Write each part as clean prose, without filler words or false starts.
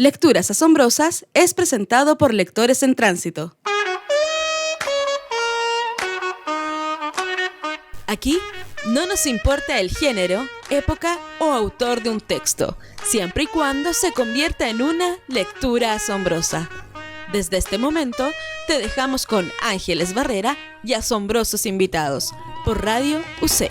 Lecturas Asombrosas es presentado por Lectores en Tránsito. Aquí no nos importa el género, época o autor de un texto, siempre y cuando se convierta en una lectura asombrosa. Desde este momento, te dejamos con Ángeles Barrera y asombrosos invitados por Radio USEC.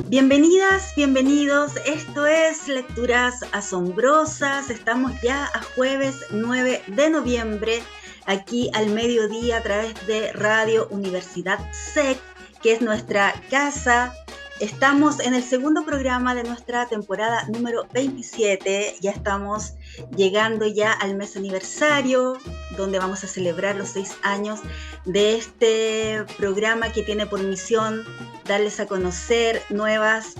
Bienvenidas, bienvenidos. Esto es Lecturas Asombrosas. Estamos ya a jueves 9 de noviembre, aquí al mediodía a través de Radio Universidad SEC, que es nuestra casa. Estamos en el segundo programa de nuestra temporada número 27. Ya estamos llegando ya al mes aniversario, donde vamos a celebrar los 6 años de este programa que tiene por misión darles a conocer nuevas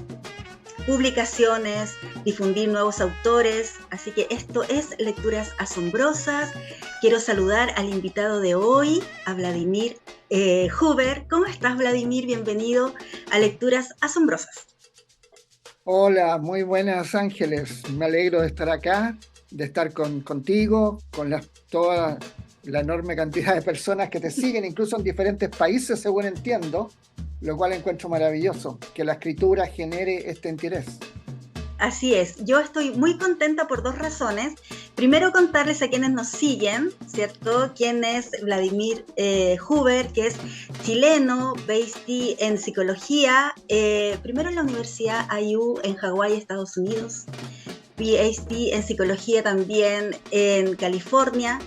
publicaciones, difundir nuevos autores. Así que esto es Lecturas Asombrosas. Quiero saludar al invitado de hoy, a Vladimir Huber. ¿Cómo estás, Vladimir? Bienvenido a Lecturas Asombrosas. Hola, muy buenas, Ángeles. Me alegro de estar acá, de estar contigo, con toda la enorme cantidad de personas que te siguen, incluso en diferentes países, según entiendo, lo cual encuentro maravilloso, que la escritura genere este interés. Así es, yo estoy muy contenta por dos razones. Primero, contarles a quienes nos siguen, ¿cierto? Quién es Vladimir Huber, que es chileno, based en psicología, primero en la Universidad IU en Hawái, Estados Unidos, PhD en psicología también en California,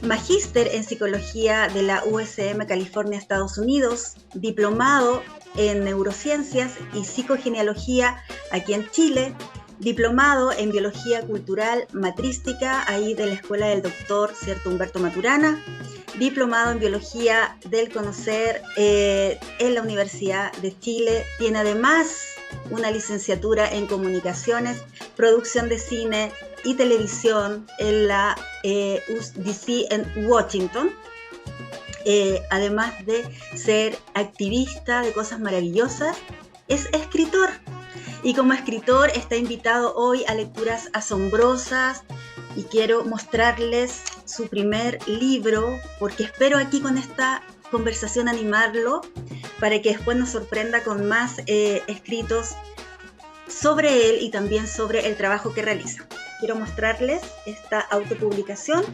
magíster en psicología de la USM California, Estados Unidos, diplomado en neurociencias y psicogenealogía aquí en Chile, diplomado en biología cultural matrística ahí de la escuela del doctor cierto Humberto Maturana, diplomado en biología del conocer en la Universidad de Chile, tiene además una licenciatura en comunicaciones, producción de cine y televisión en la USDC en Washington. Además de ser activista de cosas maravillosas, es escritor. Y como escritor está invitado hoy a Lecturas Asombrosas y quiero mostrarles su primer libro, porque espero aquí con esta conversación animarlo para que después nos sorprenda con más escritos sobre él y también sobre el trabajo que realiza. Quiero mostrarles esta autopublicación,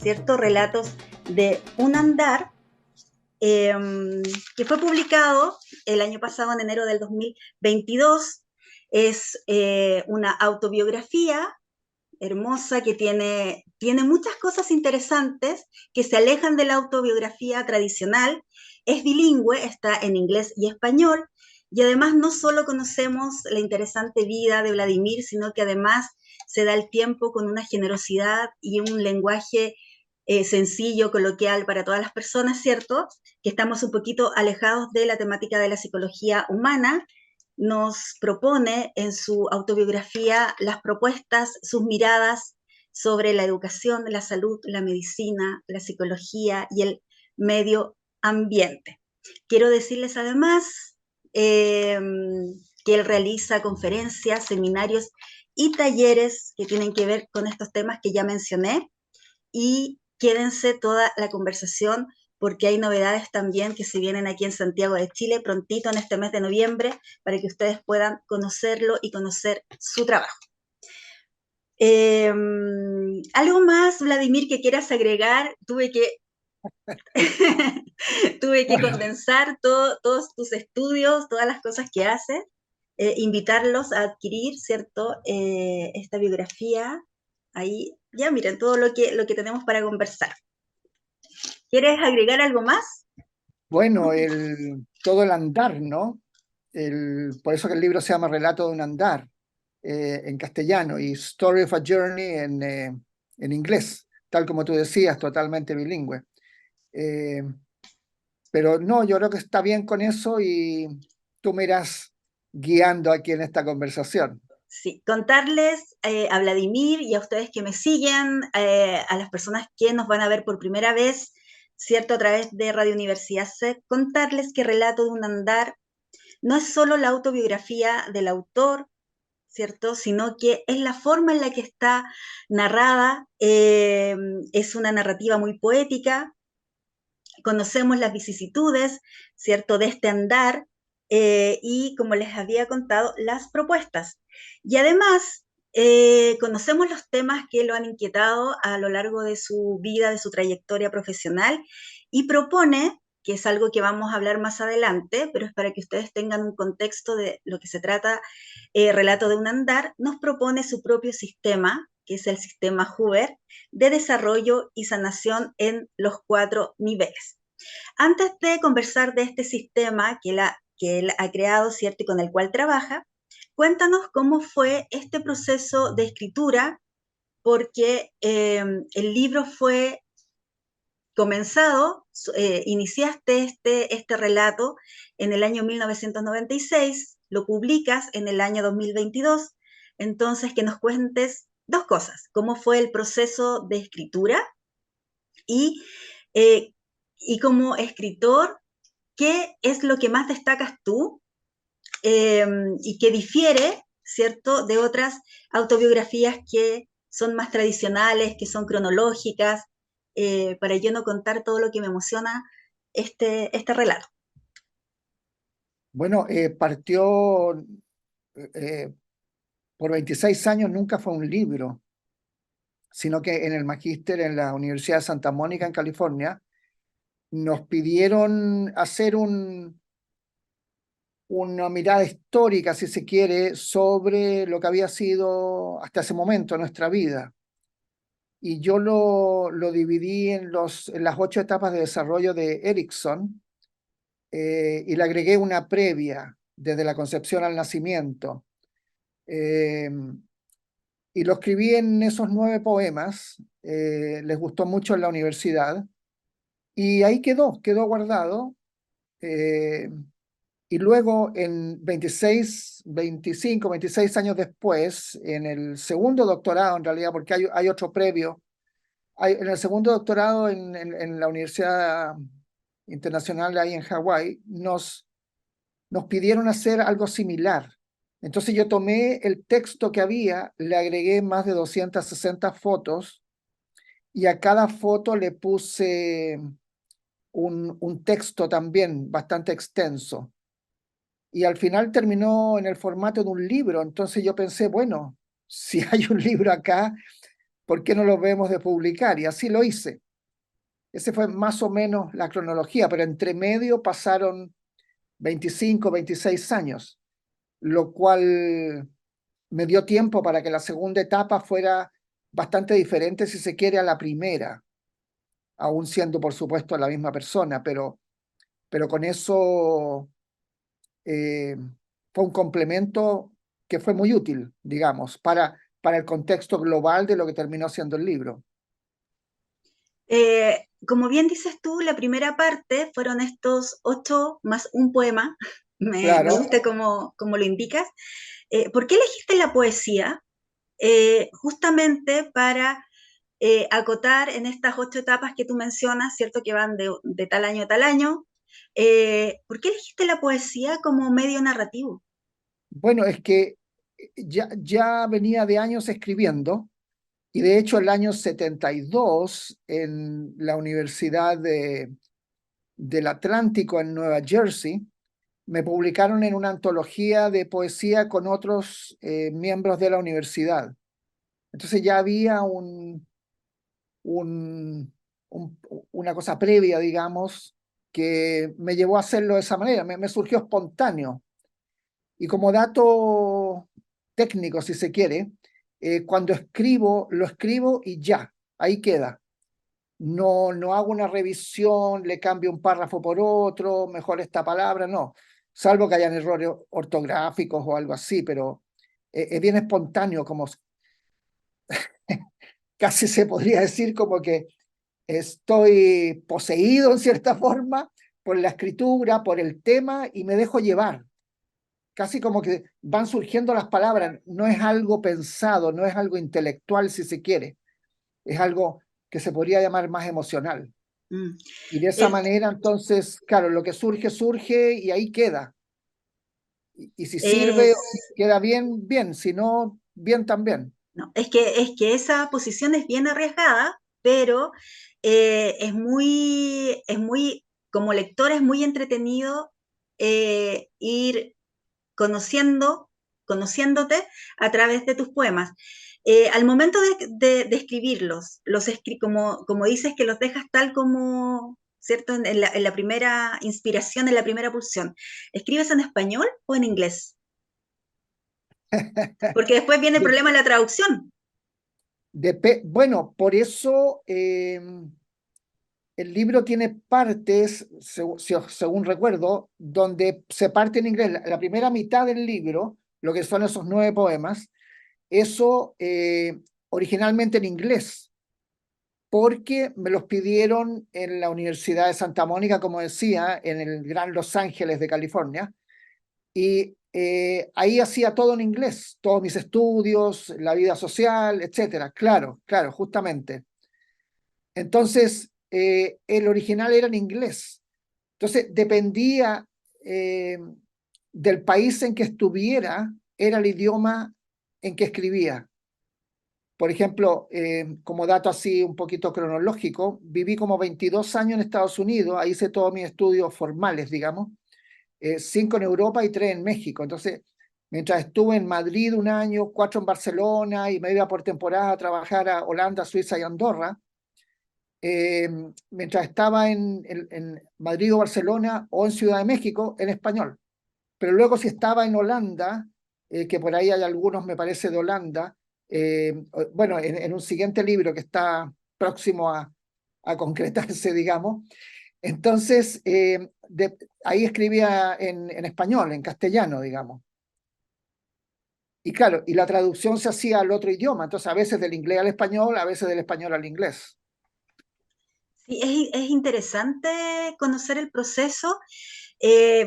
¿cierto? Relatos de un andar, que fue publicado el año pasado, en enero del 2022. Es una autobiografía hermosa que tiene muchas cosas interesantes que se alejan de la autobiografía tradicional. Es bilingüe, está en inglés y español, y además no solo conocemos la interesante vida de Vladimir, sino que además se da el tiempo con una generosidad y un lenguaje sencillo, coloquial para todas las personas, ¿cierto? Que estamos un poquito alejados de la temática de la psicología humana. Nos propone en su autobiografía las propuestas, sus miradas sobre la educación, la salud, la medicina, la psicología y el medio ambiente. Quiero decirles además que él realiza conferencias, seminarios y talleres que tienen que ver con estos temas que ya mencioné, y quédense toda la conversación porque hay novedades también que se vienen aquí en Santiago de Chile prontito en este mes de noviembre para que ustedes puedan conocerlo y conocer su trabajo. ¿Algo más, Vladimir, que quieras agregar? Tuve que condensar todos tus estudios, todas las cosas que haces, invitarlos a adquirir, ¿cierto? Esta biografía. Ahí, ya miren, todo lo que tenemos para conversar. ¿Quieres agregar algo más? Bueno, todo el andar, ¿no? Por eso que el libro se llama Relato de un andar, en castellano, y Story of a Journey en inglés, tal como tú decías, totalmente bilingüe. Pero no, yo creo que está bien con eso y tú me irás guiando aquí en esta conversación. Sí, contarles a Vladimir y a ustedes que me siguen, a las personas que nos van a ver por primera vez, ¿cierto? A través de Radio Universidad SEC, contarles que Relato de un andar no es solo la autobiografía del autor, ¿cierto? Sino que es la forma en la que está narrada, es una narrativa muy poética, conocemos las vicisitudes, ¿cierto?, de este andar, y como les había contado, las propuestas. Y además, conocemos los temas que lo han inquietado a lo largo de su vida, de su trayectoria profesional, y propone, que es algo que vamos a hablar más adelante, pero es para que ustedes tengan un contexto de lo que se trata, Relato de un andar, nos propone su propio sistema, que es el sistema Hoover, de desarrollo y sanación en los 4 niveles. Antes de conversar de este sistema que él ha creado, ¿cierto?, y con el cual trabaja, cuéntanos cómo fue este proceso de escritura, porque el libro fue comenzado, iniciaste este relato en el año 1996, lo publicas en el año 2022, entonces que nos cuentes dos cosas: cómo fue el proceso de escritura y, eh, y como escritor, ¿qué es lo que más destacas tú, eh, y que difiere, ¿cierto?, de otras autobiografías que son más tradicionales, que son cronológicas, para yo no contar todo lo que me emociona este relato? Bueno, partió eh, por 26 años, nunca fue un libro, sino que en el magíster en la Universidad de Santa Mónica, en California, nos pidieron hacer una mirada histórica, si se quiere, sobre lo que había sido hasta ese momento nuestra vida. Y yo lo dividí en las 8 etapas de desarrollo de Erickson, y le agregué una previa, desde la concepción al nacimiento. Eh, y lo escribí en esos 9 poemas, les gustó mucho en la universidad, y ahí quedó guardado. eh, y luego en 26 años después, en el segundo doctorado en realidad, porque hay otro previo, en el segundo doctorado en la Universidad Internacional ahí en Hawái, nos pidieron hacer algo similar. Entonces yo tomé el texto que había, le agregué más de 260 fotos, y a cada foto le puse un texto también bastante extenso. Y al final terminó en el formato de un libro. Entonces yo pensé, bueno, si hay un libro acá, ¿por qué no lo vemos de publicar? Y así lo hice. Ese fue más o menos la cronología, pero entre medio pasaron 25, 26 años, lo cual me dio tiempo para que la segunda etapa fuera bastante diferente, si se quiere, a la primera, aún siendo, por supuesto, la misma persona, pero con eso eh, fue un complemento que fue muy útil, digamos, para el contexto global de lo que terminó siendo el libro. Como bien dices tú, la primera parte fueron estos 8 más un poema. Me Claro. gusta como lo indicas. ¿Por qué elegiste la poesía? Justamente para acotar en estas 8 etapas que tú mencionas, ¿cierto?, que van de tal año a tal año. ¿Por qué elegiste la poesía como medio narrativo? Bueno, es que ya venía de años escribiendo, y de hecho el año 72 en la Universidad del Atlántico en Nueva Jersey, me publicaron en una antología de poesía con otros miembros de la universidad. Entonces ya había un, una cosa previa, digamos, que me llevó a hacerlo de esa manera, me surgió espontáneo. Y como dato técnico, si se quiere, cuando escribo, lo escribo y ya, ahí queda. No hago una revisión, le cambio un párrafo por otro, mejor esta palabra, no. Salvo que hayan errores ortográficos o algo así, pero es bien espontáneo, como casi se podría decir como que estoy poseído en cierta forma por la escritura, por el tema, y me dejo llevar. Casi como que van surgiendo las palabras, no es algo pensado, no es algo intelectual, si se quiere, es algo que se podría llamar más emocional. Mm. Y de esa Eh, manera, entonces, claro, lo que surge, surge y ahí queda. Y si sirve, Es, queda bien, bien, si no, bien también. no, es que esa posición es bien arriesgada, pero es muy, como lector es muy entretenido ir conociendo, conociéndote a través de tus poemas. Al momento de escribirlos, como, como dices que los dejas tal como, ¿cierto? En la primera inspiración, en la primera pulsión, ¿escribes en español o en inglés? Porque después viene el De- problema de la traducción. bueno, por eso el libro tiene partes, según recuerdo, donde se parte en inglés. La primera mitad del libro, lo que son esos 9 poemas, eso originalmente en inglés, porque me los pidieron en la Universidad de Santa Mónica, como decía, en el Gran Los Ángeles de California, y ahí hacía todo en inglés, todos mis estudios, la vida social, etcétera. Claro, claro, justamente. Entonces, el original era en inglés. Entonces, dependía eh, del país en que estuviera, era el idioma en que escribía. Por ejemplo, como dato así un poquito cronológico, viví como 22 años en Estados Unidos, ahí hice todos mis estudios formales, digamos, 5 en Europa y 3 en México. Entonces, mientras estuve en Madrid un año, 4 en Barcelona y me iba por temporada a trabajar a Holanda, Suiza y Andorra, mientras estaba en Madrid o Barcelona o en Ciudad de México, en español. Pero luego si estaba en Holanda, que por ahí hay algunos, me parece, de Holanda, bueno, en un siguiente libro que está próximo a concretarse, digamos, entonces ahí escribía en español, en castellano, digamos. Y claro, y la traducción se hacía al otro idioma, entonces a veces del inglés al español, a veces del español al inglés. Sí, es interesante conocer el proceso.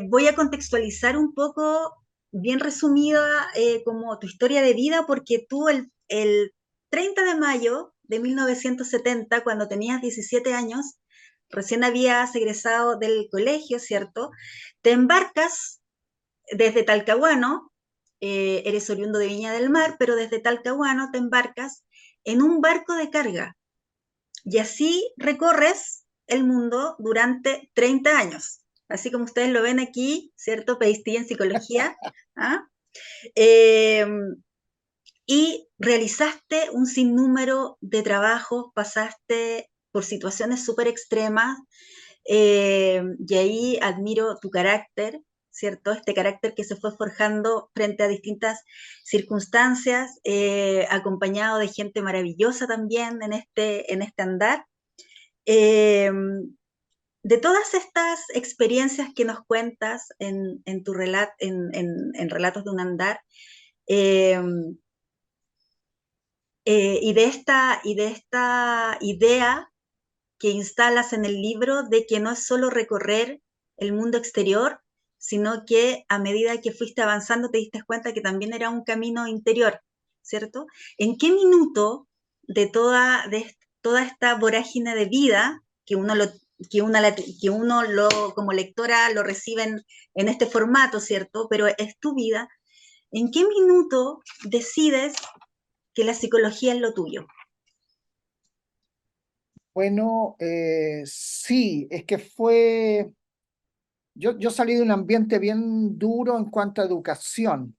Voy a contextualizar un poco, bien resumida, como tu historia de vida, porque tú el 30 de mayo de 1970, cuando tenías 17 años, recién habías egresado del colegio, ¿cierto? Te embarcas desde Talcahuano, eres oriundo de Viña del Mar, pero desde Talcahuano te embarcas en un barco de carga y así recorres el mundo durante 30 años. Así como ustedes lo ven aquí, ¿cierto? PhD en psicología. ¿Ah? Eh, y realizaste un sinnúmero de trabajos, pasaste por situaciones súper extremas, y ahí admiro tu carácter, ¿cierto? Este carácter que se fue forjando frente a distintas circunstancias, acompañado de gente maravillosa también en este andar. Eh, de todas estas experiencias que nos cuentas en tu en Relatos de un Andar, eh, y de esta idea que instalas en el libro de que no es solo recorrer el mundo exterior, sino que a medida que fuiste avanzando te diste cuenta que también era un camino interior, ¿cierto? ¿En qué minuto de toda esta vorágine de vida que uno lo que uno lo, como lectora lo recibe en este formato, ¿cierto? Pero es tu vida. ¿En qué minuto decides que la psicología es lo tuyo? Bueno, sí, es que fue, yo salí de un ambiente bien duro en cuanto a educación.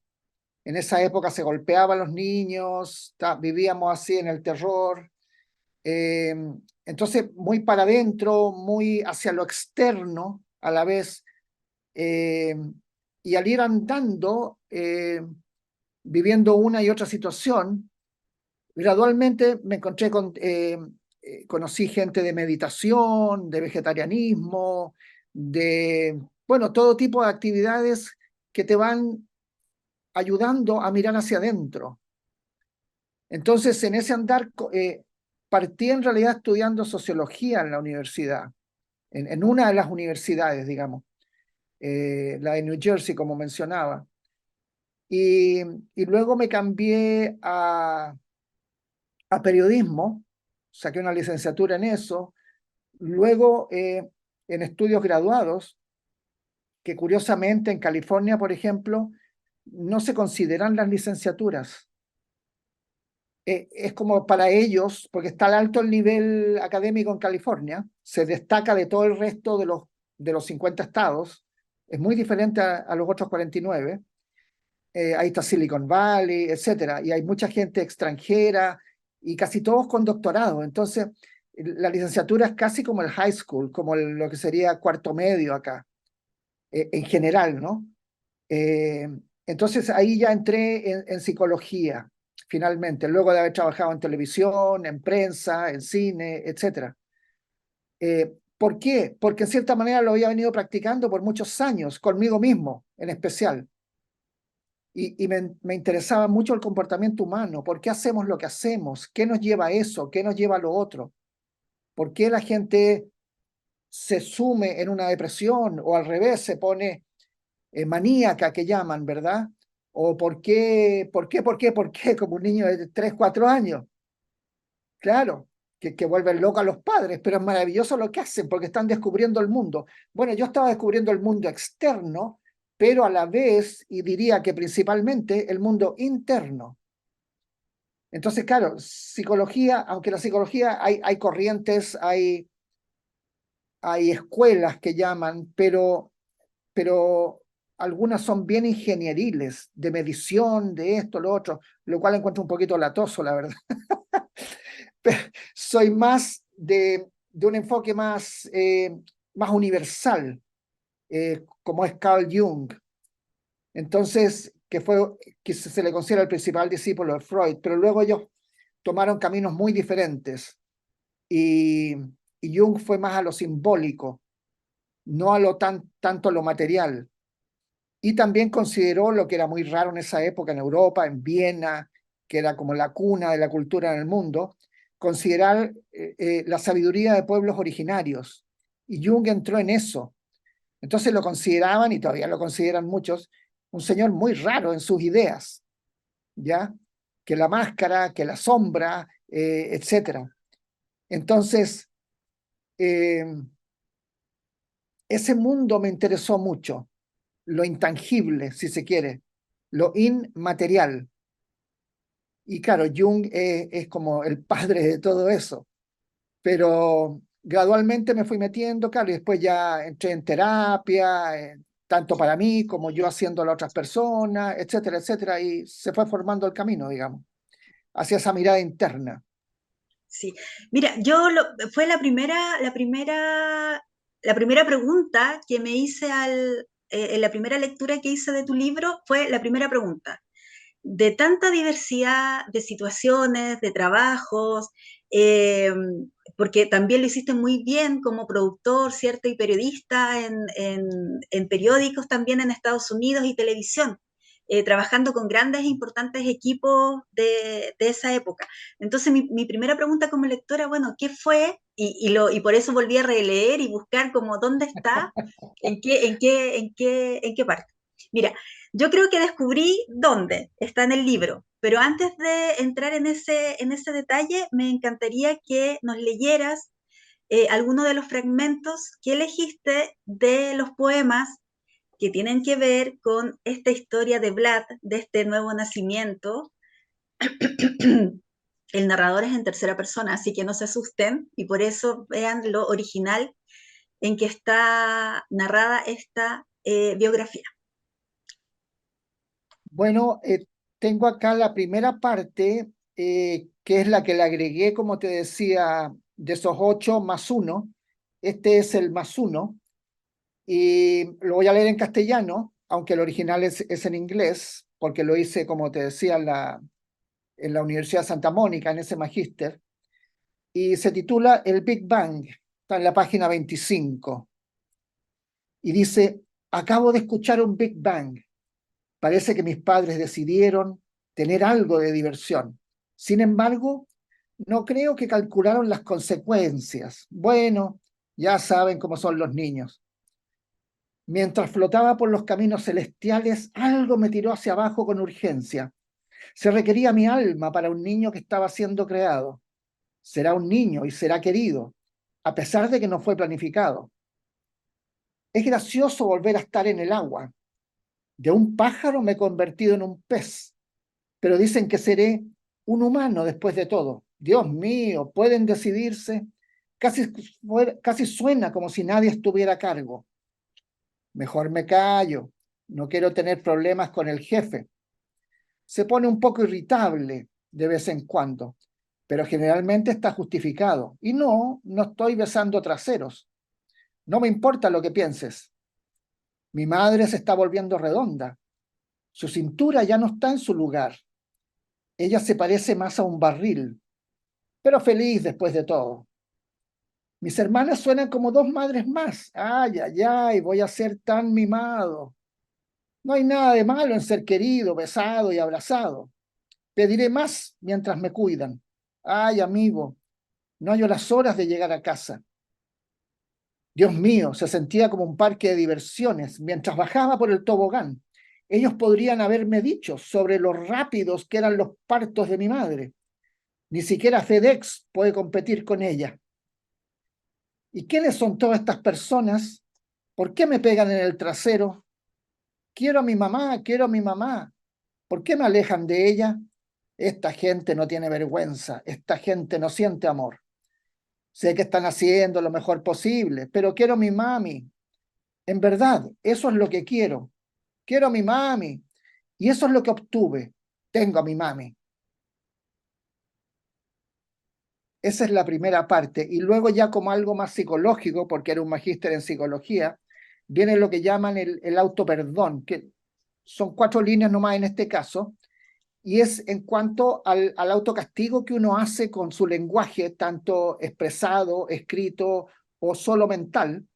En esa época se golpeaban a los niños, vivíamos así en el terror. eh, entonces, muy para adentro, muy hacia lo externo a la vez. eh, y al ir andando, viviendo una y otra situación, gradualmente me encontré conocí gente de meditación, de vegetarianismo, de, bueno, todo tipo de actividades que te van ayudando a mirar hacia adentro. Entonces, en ese andar, partí en realidad estudiando sociología en la universidad, en una de las universidades, digamos, la de New Jersey, como mencionaba. Y luego me cambié a periodismo, saqué una licenciatura en eso, luego en estudios graduados, que curiosamente en California, por ejemplo, no se consideran las licenciaturas. Es como para ellos, porque está al alto el nivel académico en California, se destaca de todo el resto de los 50 estados, es muy diferente a los otros 49. Ahí está Silicon Valley, etcétera, y hay mucha gente extranjera y casi todos con doctorado. Entonces, la licenciatura es casi como el high school, como lo que sería cuarto medio acá, en general, ¿no? Eh, entonces ahí ya entré en psicología, finalmente, luego de haber trabajado en televisión, en prensa, en cine, etcétera. ¿Por qué? Porque en cierta manera lo había venido practicando por muchos años, conmigo mismo en especial. Y me interesaba mucho el comportamiento humano. ¿Por qué hacemos lo que hacemos? ¿Qué nos lleva a eso? ¿Qué nos lleva a lo otro? ¿Por qué la gente se sume en una depresión o al revés se pone maníaca que llaman, ¿verdad? O por qué, como un niño de 3 4 años. Claro, que vuelven locos a los padres, pero es maravilloso lo que hacen porque están descubriendo el mundo. Bueno, yo estaba descubriendo el mundo externo, pero a la vez, y diría que principalmente, el mundo interno. Entonces, claro, psicología, aunque la psicología hay corrientes, hay escuelas que llaman, pero algunas son bien ingenieriles, de medición, de esto, lo otro, lo cual encuentro un poquito latoso, la verdad. Pero soy más de un enfoque más universal, como es Carl Jung. Entonces, que se le considera el principal discípulo de Freud, pero luego ellos tomaron caminos muy diferentes y, y Jung fue más a lo simbólico, no a tanto a lo material. Y también consideró lo que era muy raro en esa época en Europa, en Viena, que era como la cuna de la cultura en el mundo, considerar la sabiduría de pueblos originarios. Y Jung entró en eso. Entonces lo consideraban, y todavía lo consideran muchos, un señor muy raro en sus ideas, ¿ya? Que la máscara, que la sombra, etcétera. Entonces, eh, ese mundo me interesó mucho, lo intangible, si se quiere, lo inmaterial. Y claro, Jung es como el padre de todo eso, pero gradualmente me fui metiendo, claro, y después ya entré en terapia, tanto para mí como yo haciéndolo a otras personas, etcétera, etcétera, y se fue formando el camino, digamos, hacia esa mirada interna. Sí, mira, fue la primera pregunta que me hice en la primera lectura que hice de tu libro, fue la primera pregunta. De tanta diversidad de situaciones, de trabajos, eh, porque también lo hiciste muy bien como productor, ¿cierto? Y periodista en periódicos también en Estados Unidos y televisión, trabajando con grandes e importantes equipos de esa época. Entonces, mi primera pregunta como lectora, bueno, ¿qué fue? Y por eso volví a releer y buscar como dónde está, en qué parte. Mira, yo creo que descubrí dónde está en el libro, pero antes de entrar en ese detalle, me encantaría que nos leyeras algunos de los fragmentos que elegiste de los poemas que tienen que ver con esta historia de Vlad, de este nuevo nacimiento. El narrador es en tercera persona, así que no se asusten y por eso vean lo original en que está narrada esta biografía. Bueno, tengo acá la primera parte, que es la que le agregué, como te decía, de esos 8 más 1. Este es el más 1. Y lo voy a leer en castellano, aunque el original es en inglés, porque lo hice, como te decía, en la Universidad de Santa Mónica, en ese magíster. Y se titula El Big Bang. Está en la página 25. Y dice, acabo de escuchar un Big Bang. Parece que mis padres decidieron tener algo de diversión. Sin embargo, no creo que calcularon las consecuencias. Bueno, ya saben cómo son los niños. Mientras flotaba por los caminos celestiales, algo me tiró hacia abajo con urgencia. Se requería mi alma para un niño que estaba siendo creado. Será un niño y será querido, a pesar de que no fue planificado. Es gracioso volver a estar en el agua. De un pájaro me he convertido en un pez, pero dicen que seré un humano después de todo. Dios mío, ¿pueden decidirse? Casi suena como si nadie estuviera a cargo. Mejor me callo, no quiero tener problemas con el jefe. Se pone un poco irritable de vez en cuando, pero generalmente está justificado. Y no estoy besando traseros. No me importa lo que pienses. Mi madre se está volviendo redonda. Su cintura ya no está en su lugar. Ella se parece más a un barril, pero feliz después de todo. Mis hermanas suenan como dos madres más. Ay, ay, ay, voy a ser tan mimado. No hay nada de malo en ser querido, besado y abrazado. Pediré más mientras me cuidan. Ay, amigo, no hallo las horas de llegar a casa. Dios mío, se sentía como un parque de diversiones mientras bajaba por el tobogán. Ellos podrían haberme dicho sobre lo rápidos que eran los partos de mi madre. Ni siquiera FedEx puede competir con ella. ¿Y quiénes son todas estas personas? ¿Por qué me pegan en el trasero? Quiero a mi mamá, quiero a mi mamá. ¿Por qué me alejan de ella? Esta gente no tiene vergüenza, esta gente no siente amor. Sé que están haciendo lo mejor posible, pero quiero a mi mami. En verdad, eso es lo que quiero. Quiero a mi mami. Y eso es lo que obtuve. Tengo a mi mami. Esa es la primera parte. Y luego ya como algo más psicológico, porque era un magíster en psicología, viene lo que llaman el autoperdón, que son 4 líneas nomás en este caso, y es en cuanto al autocastigo que uno hace con su lenguaje, tanto expresado, escrito o solo mental.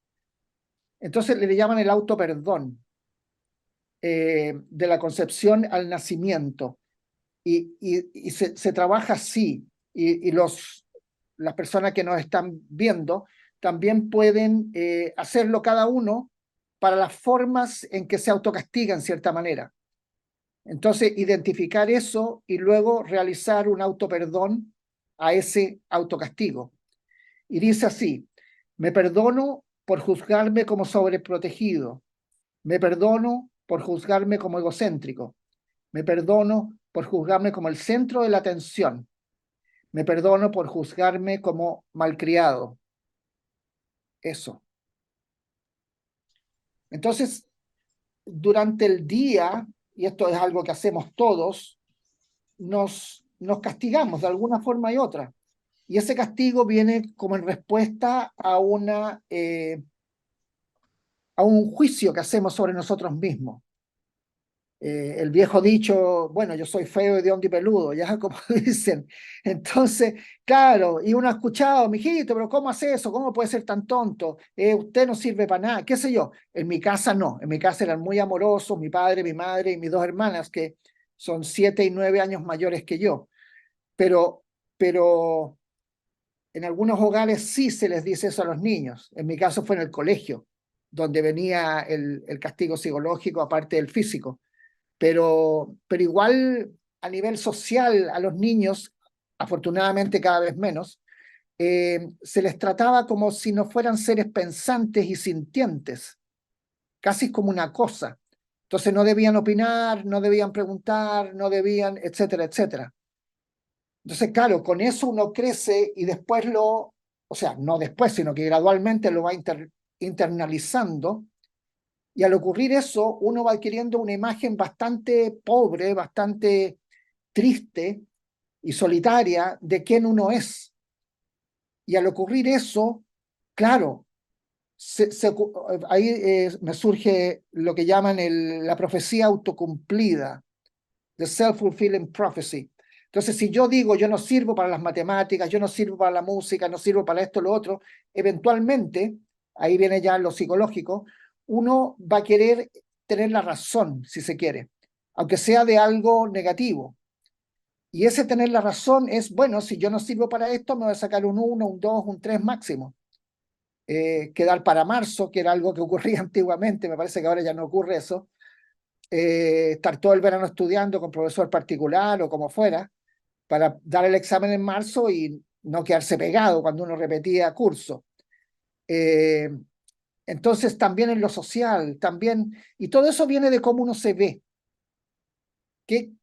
Entonces le llaman el autoperdón, de la concepción al nacimiento. Y se trabaja así, y las personas que nos están viendo también pueden hacerlo cada uno para las formas en que se autocastiga en cierta manera. Entonces, identificar eso y luego realizar un autoperdón a ese autocastigo. Y dice así: me perdono por juzgarme como sobreprotegido, me perdono por juzgarme como egocéntrico, me perdono por juzgarme como el centro de la atención, me perdono por juzgarme como malcriado. Eso. Entonces, durante el día, y esto es algo que hacemos todos, nos castigamos de alguna forma y otra. Y ese castigo viene como en respuesta a a un juicio que hacemos sobre nosotros mismos. El viejo dicho, bueno, yo soy feo, hediondo y peludo, ya como dicen. Entonces, claro, y uno ha escuchado, mijito, pero ¿cómo hace eso? ¿Cómo puede ser tan tonto? Usted no sirve para nada, qué sé yo. En mi casa no, en mi casa eran muy amorosos, mi padre, mi madre y mis 2 hermanas, que son 7 y 9 años mayores que yo. Pero en algunos hogares sí se les dice eso a los niños. En mi caso fue en el colegio, donde venía el castigo psicológico aparte del físico. Pero igual a nivel social a los niños, afortunadamente cada vez menos, se les trataba como si no fueran seres pensantes y sintientes, casi como una cosa. Entonces no debían opinar, no debían preguntar, no debían, etcétera, etcétera. Entonces, claro, con eso uno crece y después o sea, no después, sino que gradualmente lo va internalizando. Y al ocurrir eso, uno va adquiriendo una imagen bastante pobre, bastante triste y solitaria de quién uno es. Y al ocurrir eso, claro, ahí me surge lo que llaman la profecía autocumplida, the self-fulfilling prophecy. Entonces, si yo digo, yo no sirvo para las matemáticas, yo no sirvo para la música, no sirvo para esto, lo otro, eventualmente, ahí viene ya lo psicológico, uno va a querer tener la razón, si se quiere, aunque sea de algo negativo. Y ese tener la razón es, bueno, si yo no sirvo para esto, me voy a sacar un 1, un 2, un 3 máximo. Quedar para marzo, que era algo que ocurría antiguamente, me parece que ahora ya no ocurre eso. Estar todo el verano estudiando con profesor particular o como fuera, para dar el examen en marzo y no quedarse pegado cuando uno repetía curso. Entonces también en lo social, también, y todo eso viene de cómo uno se ve,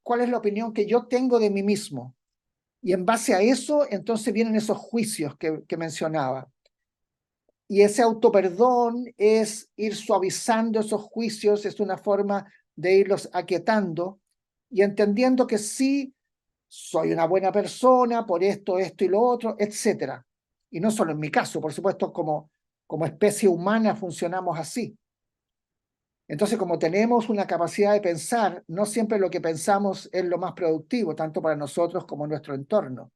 cuál es la opinión que yo tengo de mí mismo. Y en base a eso, entonces vienen esos juicios que mencionaba. Y ese autoperdón es ir suavizando esos juicios, es una forma de irlos aquietando y entendiendo que sí, soy una buena persona por esto, esto y lo otro, etcétera. Y no solo en mi caso, por supuesto, como especie humana funcionamos así. Entonces, como tenemos una capacidad de pensar, no siempre lo que pensamos es lo más productivo, tanto para nosotros como nuestro entorno.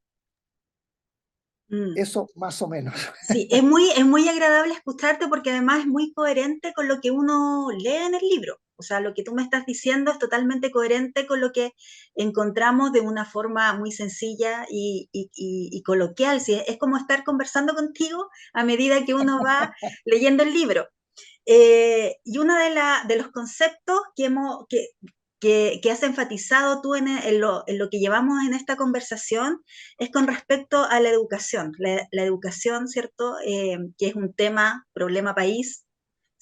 Mm. Eso más o menos. Sí, es muy agradable escucharte porque además es muy coherente con lo que uno lee en el libro. O sea, lo que tú me estás diciendo es totalmente coherente con lo que encontramos de una forma muy sencilla y coloquial. Sí, es como estar conversando contigo a medida que uno va leyendo el libro. Y uno de los conceptos que has enfatizado tú en lo que llevamos en esta conversación es con respecto a la educación. La educación, ¿cierto? Que es un problema país,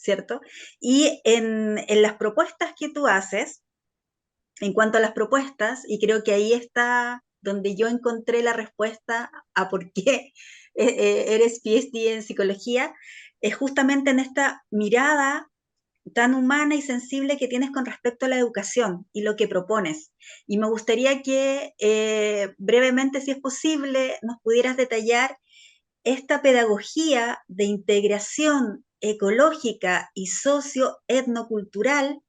¿cierto? Y en las propuestas que tú haces, en cuanto a las propuestas, y creo que ahí está donde yo encontré la respuesta a por qué eres PhD en psicología, es justamente en esta mirada tan humana y sensible que tienes con respecto a la educación y lo que propones. Y me gustaría que brevemente, si es posible, nos pudieras detallar esta pedagogía de integración ecológica y socio-etnocultural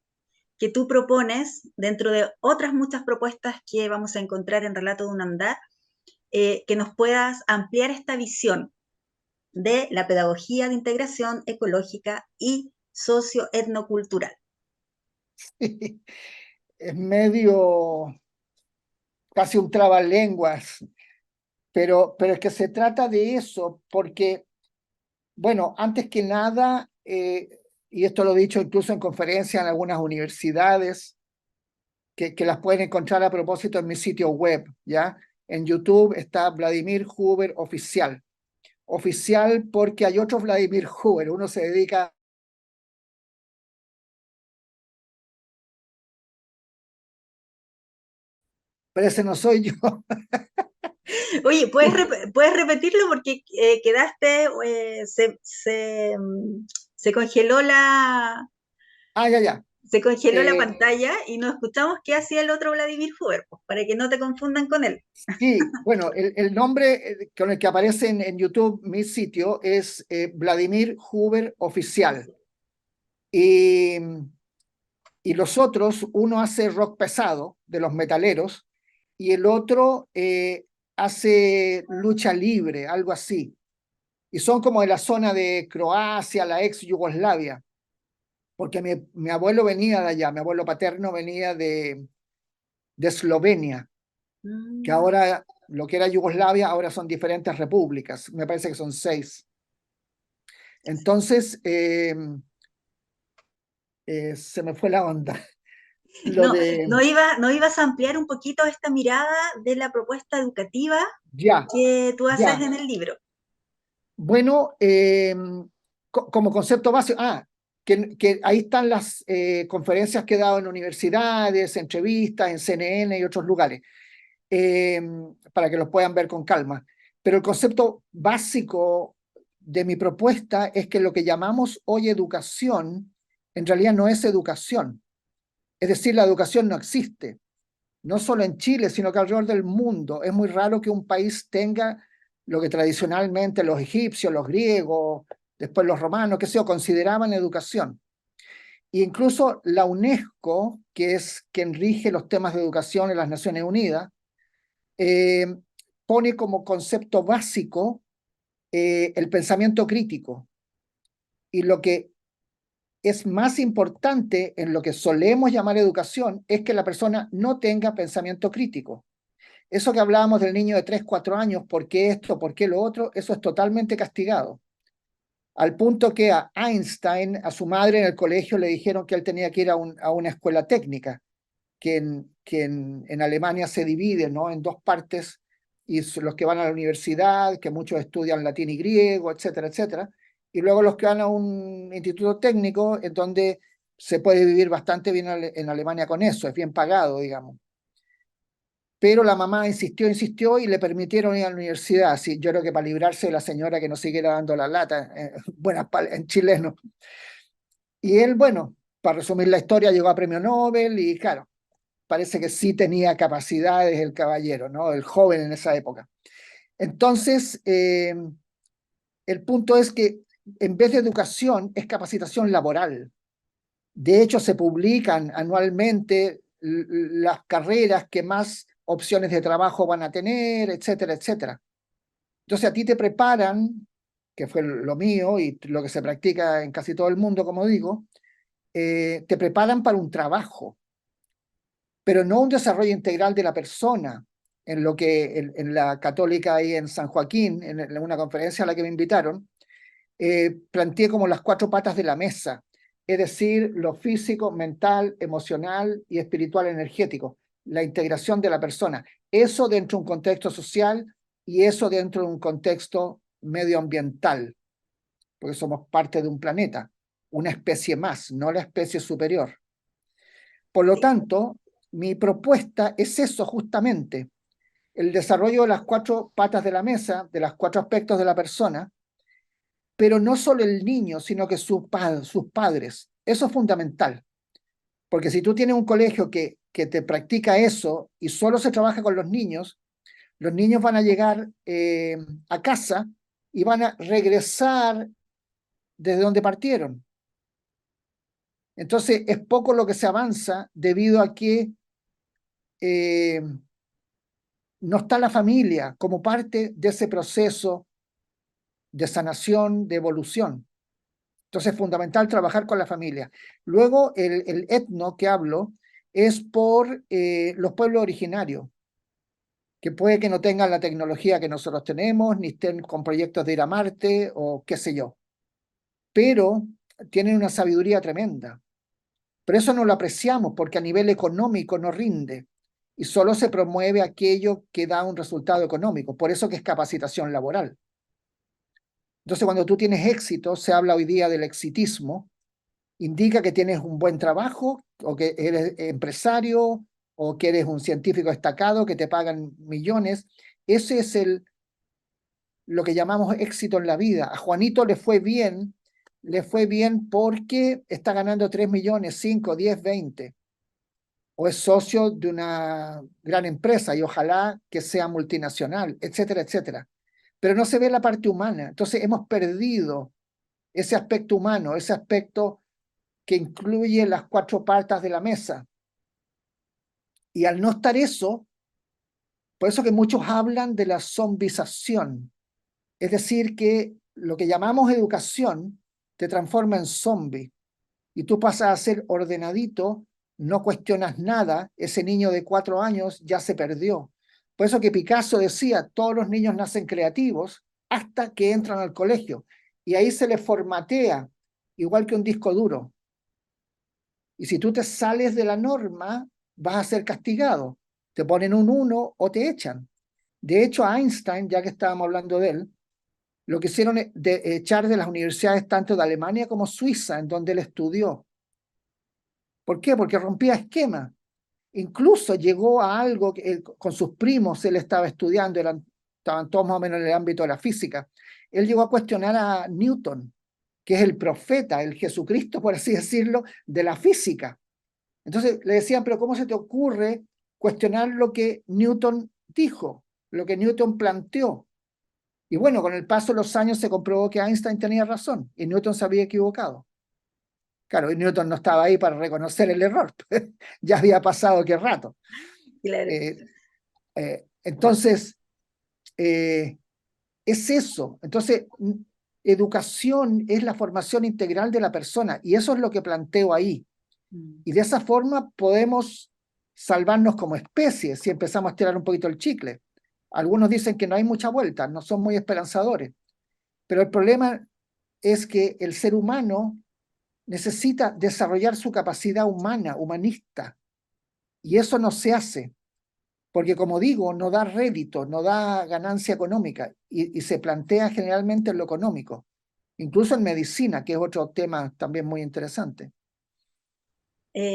que tú propones dentro de otras muchas propuestas que vamos a encontrar en Relato de un Andar, que nos puedas ampliar esta visión de la pedagogía de integración ecológica y socio-etnocultural. Es medio casi un trabalenguas, pero es que se trata de eso, porque, bueno, antes que nada, y esto lo he dicho incluso en conferencias en algunas universidades, que las pueden encontrar a propósito en mi sitio web, ¿ya? En YouTube está Vladimir Huber Oficial. Oficial porque hay otro Vladimir Huber, uno se dedica, pero ese no soy yo. Oye, ¿puedes repetirlo? Porque quedaste, se congeló Ah, ya, ya. se congeló la Eh, pantalla y no escuchamos qué hacía el otro Vladimir Huber, pues, para que no te confundan con él. sí, bueno, el nombre con el que aparece en YouTube mi sitio es Vladimir Huber Oficial. Y, y los otros, uno hace rock pesado de los metaleros y el otro hace lucha libre, algo así. Y son como de la zona de Croacia, la ex Yugoslavia, porque mi abuelo venía de allá, mi abuelo paterno venía de Eslovenia, que Mm. ahora lo que era Yugoslavia ahora son diferentes repúblicas, me parece que son 6. Entonces, se me fue la onda. Lo No, de, no ibas a ampliar un poquito esta mirada de la propuesta educativa ya, que tú haces ya. en el libro. Bueno, como concepto básico, que ahí están las conferencias que he dado en universidades, entrevistas, en CNN y otros lugares, eh, para que los puedan ver con calma. Pero el concepto básico de mi propuesta es que lo que llamamos hoy educación, en realidad no es educación. Es decir, la educación no existe, no solo en Chile, sino que alrededor del mundo. Es muy raro que un país tenga lo que tradicionalmente los egipcios, los griegos, después los romanos, que se consideraban educación. E incluso la UNESCO, que es quien rige los temas de educación en las Naciones Unidas, eh, pone como concepto básico el pensamiento crítico. Y lo que es más importante en lo que solemos llamar educación es que la persona no tenga pensamiento crítico. Eso que hablábamos del niño de 3, 4 años, ¿por qué esto, por qué lo otro? Eso es totalmente castigado. Al punto que a Einstein, a su madre en el colegio, le dijeron que él tenía que ir a una escuela técnica, que en Alemania se divide, ¿no?, en dos partes, y los que van a la universidad, que muchos estudian latín y griego, etcétera, etcétera, y luego los que van a un instituto técnico en donde se puede vivir bastante bien en Alemania con eso, es bien pagado, digamos. Pero la mamá insistió y le permitieron ir a la universidad. Sí, yo creo que para librarse de la señora que no siguiera dando la lata, en chileno. Y él, bueno, para resumir la historia, llegó a premio Nobel y claro, parece que sí tenía capacidades el caballero, ¿no? El joven en esa época. Entonces, el punto es que en vez de educación es capacitación laboral. De hecho, se publican anualmente las carreras que más opciones de trabajo van a tener, etcétera, etcétera. Entonces a ti te preparan, que fue lo mío y lo que se practica en casi todo el mundo, como digo, te preparan para un trabajo, pero no un desarrollo integral de la persona, en lo que en la Católica ahí en San Joaquín, en una conferencia a la que me invitaron, planteé como las 4 patas de la mesa, es decir, lo físico, mental, emocional y espiritual energético, la integración de la persona. Eso dentro de un contexto social y eso dentro de un contexto medioambiental, porque somos parte de un planeta, una especie más, no la especie superior. Por lo Sí. tanto, mi propuesta es eso justamente, el desarrollo de las 4 patas de la mesa, de los 4 aspectos de la persona, pero no solo el niño, sino que sus padres. Eso es fundamental, porque si tú tienes un colegio que te practica eso y solo se trabaja con los niños van a llegar a casa y van a regresar desde donde partieron. Entonces es poco lo que se avanza debido a que eh, no está la familia como parte de ese proceso de sanación, de evolución. Entonces es fundamental trabajar con la familia. Luego, el etno que hablo es por los pueblos originarios, que puede que no tengan la tecnología que nosotros tenemos, ni estén con proyectos de ir a Marte o qué sé yo, pero tienen una sabiduría tremenda. Pero eso no lo apreciamos porque a nivel económico no rinde y solo se promueve aquello que da un resultado económico. Por eso que es capacitación laboral. Entonces, cuando tú tienes éxito, se habla hoy día del exitismo, indica que tienes un buen trabajo o que eres empresario o que eres un científico destacado que te pagan millones. Ese es lo que llamamos éxito en la vida. A Juanito le fue bien porque está ganando 3 millones, 5, 10, 20, o es socio de una gran empresa y ojalá que sea multinacional, etcétera, etcétera. Pero no se ve la parte humana. Entonces hemos perdido ese aspecto humano, ese aspecto que incluye las 4 patas de la mesa. Y al no estar eso, por eso que muchos hablan de la zombización. Es decir, que lo que llamamos educación te transforma en zombie. Y tú pasas a ser ordenadito, no cuestionas nada, ese niño de 4 años ya se perdió. Por eso que Picasso decía, todos los niños nacen creativos hasta que entran al colegio. Y ahí se les formatea, igual que un disco duro. Y si tú te sales de la norma, vas a ser castigado. Te ponen un 1 o te echan. De hecho, a Einstein, ya que estábamos hablando de él, lo que hicieron es echar de las universidades tanto de Alemania como Suiza, en donde él estudió. ¿Por qué? Porque rompía esquemas. Incluso llegó a algo que con sus primos él estaba estudiando, estaban todos más o menos en el ámbito de la física. Él llegó a cuestionar a Newton, que es el profeta, el Jesucristo, por así decirlo, de la física. Entonces le decían, pero ¿cómo se te ocurre cuestionar lo que Newton dijo, lo que Newton planteó? Y bueno, con el paso de los años se comprobó que Einstein tenía razón y Newton se había equivocado. Claro, y Newton no estaba ahí para reconocer el error, ya había pasado qué rato. Claro. Eh, entonces, es eso. Entonces, educación es la formación integral de la persona y eso es lo que planteo ahí. Mm. Y de esa forma podemos salvarnos como especie si empezamos a tirar un poquito el chicle. Algunos dicen que no hay mucha vuelta, no son muy esperanzadores, pero el problema es que el ser humano necesita desarrollar su capacidad humana, humanista, y eso no se hace, porque como digo, no da rédito, no da ganancia económica, y se plantea generalmente en lo económico. incluso en medicina, que es otro tema también muy interesante.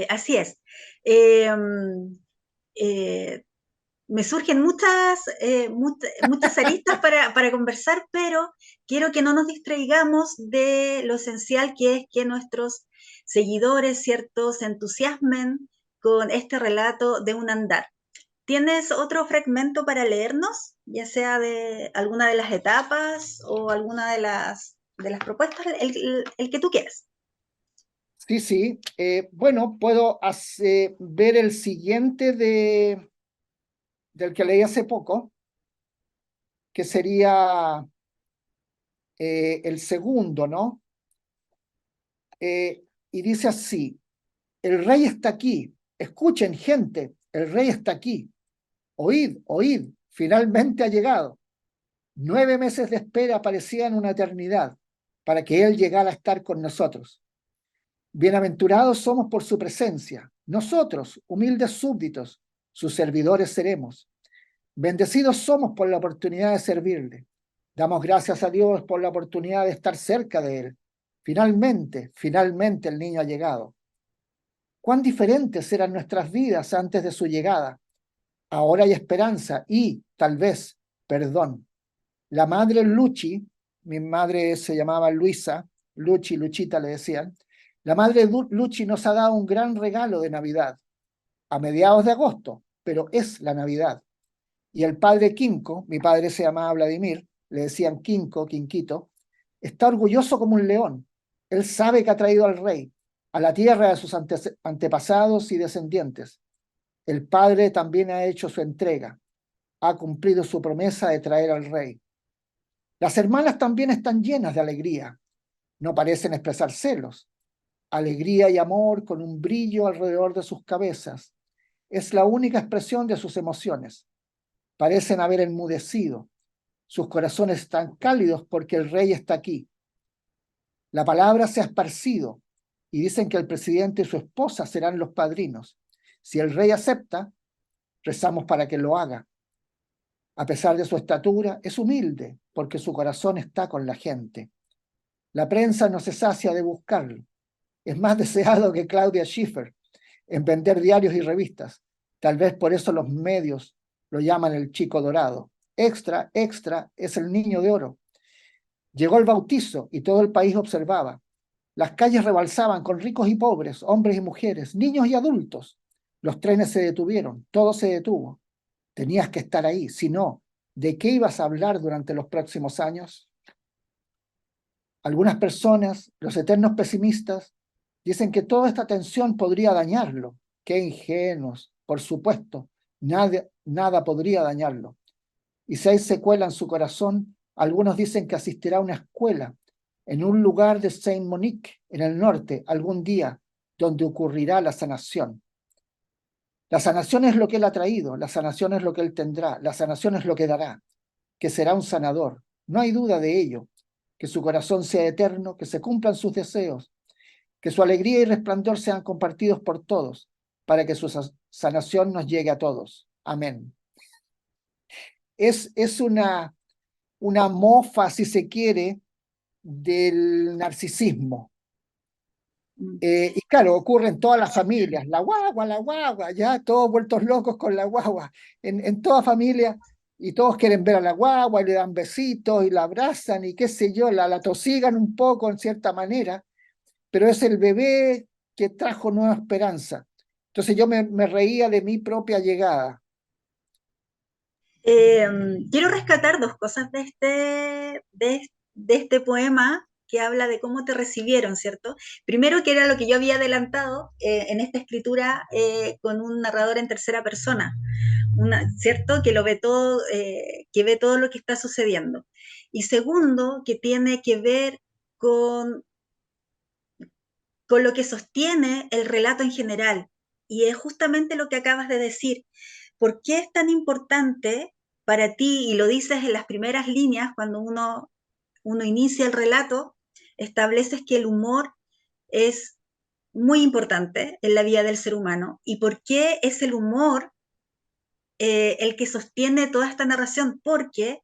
Así es. Eh, eh, Me surgen muchas aristas para conversar, pero quiero que no nos distraigamos de lo esencial que es que nuestros seguidores, ¿cierto?, se entusiasmen con este relato de un andar. ¿Tienes otro fragmento para leernos, ya sea de alguna de las etapas o alguna de las propuestas, el que tú quieras? Sí, sí. Bueno, puedo ver el siguiente del que leí hace poco, que sería el segundo, ¿no? Y dice así: el rey está aquí, escuchen gente, el rey está aquí, oíd, oíd, finalmente ha llegado. 9 meses de espera parecían una eternidad para que él llegara a estar con nosotros. Bienaventurados somos por su presencia, nosotros, humildes súbditos, sus servidores seremos. Bendecidos somos por la oportunidad de servirle. Damos gracias a Dios por la oportunidad de estar cerca de él. Finalmente, finalmente el niño ha llegado. Cuán diferentes eran nuestras vidas antes de su llegada. Ahora hay esperanza y, tal vez, perdón. La madre Luchi, mi madre se llamaba Luisa, Luchi, Luchita le decían, la madre Luchi nos ha dado un gran regalo de Navidad, a mediados de agosto, pero es la Navidad. Y el padre Quinco, mi padre se llamaba Vladimir, le decían Quinco, Quinquito, está orgulloso como un león. Él sabe que ha traído al rey, a la tierra de sus antepasados y descendientes. El padre también ha hecho su entrega, ha cumplido su promesa de traer al rey. Las hermanas también están llenas de alegría, no parecen expresar celos. Alegría y amor con un brillo alrededor de sus cabezas. Es la única expresión de sus emociones. Parecen haber enmudecido. Sus corazones están cálidos porque el rey está aquí. La palabra se ha esparcido y dicen que el presidente y su esposa serán los padrinos. Si el rey acepta, rezamos para que lo haga. A pesar de su estatura, es humilde porque su corazón está con la gente. La prensa no se sacia de buscarlo. Es más deseado que Claudia Schiffer en vender diarios y revistas. Tal vez por eso los medios lo llaman el chico dorado. Extra, extra, es el niño de oro. Llegó el bautizo y todo el país observaba. Las calles rebalsaban con ricos y pobres, hombres y mujeres, niños y adultos. Los trenes se detuvieron, todo se detuvo. Tenías que estar ahí, si no, ¿de qué ibas a hablar durante los próximos años? Algunas personas, los eternos pesimistas, dicen que toda esta tensión podría dañarlo. Qué ingenuos, por supuesto, nada podría dañarlo. Y si hay secuela en su corazón, algunos dicen que asistirá a una escuela en un lugar de Saint-Monique, en el norte, algún día, donde ocurrirá la sanación. La sanación es lo que él ha traído, la sanación es lo que él tendrá, la sanación es lo que dará, que será un sanador. No hay duda de ello, que su corazón sea eterno, que se cumplan sus deseos, que su alegría y resplandor sean compartidos por todos, para que su sanación nos llegue a todos. Amén. Es una mofa, si se quiere, del narcisismo. Y claro, ocurre en todas las familias, la guagua, ya todos vueltos locos con la guagua, en toda familia, y todos quieren ver a la guagua y le dan besitos y la abrazan y qué sé yo, la tosigan un poco en cierta manera, pero es el bebé que trajo nueva esperanza. Entonces yo me reía de mi propia llegada. Quiero rescatar dos cosas de este poema que habla de cómo te recibieron, ¿cierto? Primero, que era lo que yo había adelantado en esta escritura con un narrador en tercera persona, ¿cierto? Que lo ve todo, que ve todo lo que está sucediendo. Y segundo, que tiene que ver con lo que sostiene el relato en general. Y es justamente lo que acabas de decir. ¿Por qué es tan importante para ti, y lo dices en las primeras líneas, cuando uno inicia el relato, estableces que el humor es muy importante en la vida del ser humano? ¿Y por qué es el humor el que sostiene toda esta narración? Porque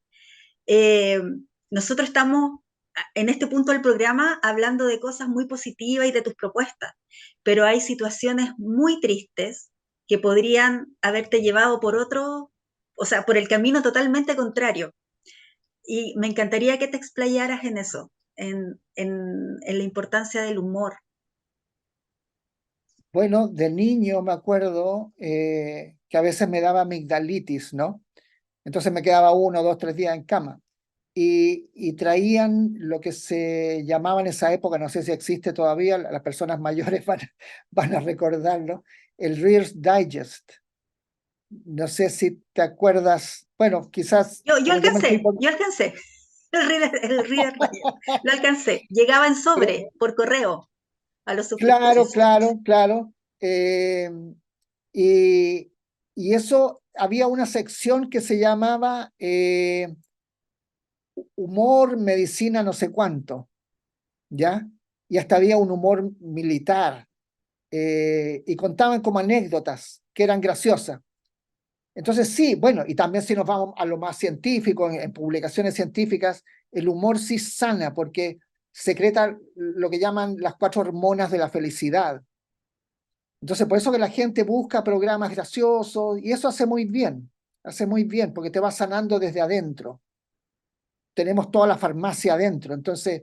eh, nosotros estamos en este punto del programa hablando de cosas muy positivas y de tus propuestas, pero hay situaciones muy tristes que podrían haberte llevado por otro, o sea, por el camino totalmente contrario. Y me encantaría que te explayaras en eso, en la importancia del humor. Bueno, de niño me acuerdo que a veces me daba amigdalitis, ¿no? Entonces me quedaba 1, 2, 3 días en cama. Y traían lo que se llamaba en esa época, no sé si existe todavía, las personas mayores van a recordarlo, el Reader's Digest. No sé si te acuerdas, bueno, quizás Yo como yo me fui alcancé, por... yo alcancé. El Reader Digest. Lo alcancé. Llegaba en sobre, por correo, a los Claro, suscriptores. claro, claro. Y, y eso, había una sección que se llamaba humor, medicina, no sé cuánto, ¿ya? Y hasta había un humor militar, y contaban como anécdotas que eran graciosas. Entonces sí, bueno, y también si nos vamos a lo más científico, en publicaciones científicas, el humor sí sana porque secreta lo que llaman las 4 hormonas de la felicidad. Entonces por eso que la gente busca programas graciosos y eso hace muy bien porque te va sanando desde adentro. Tenemos toda la farmacia adentro, entonces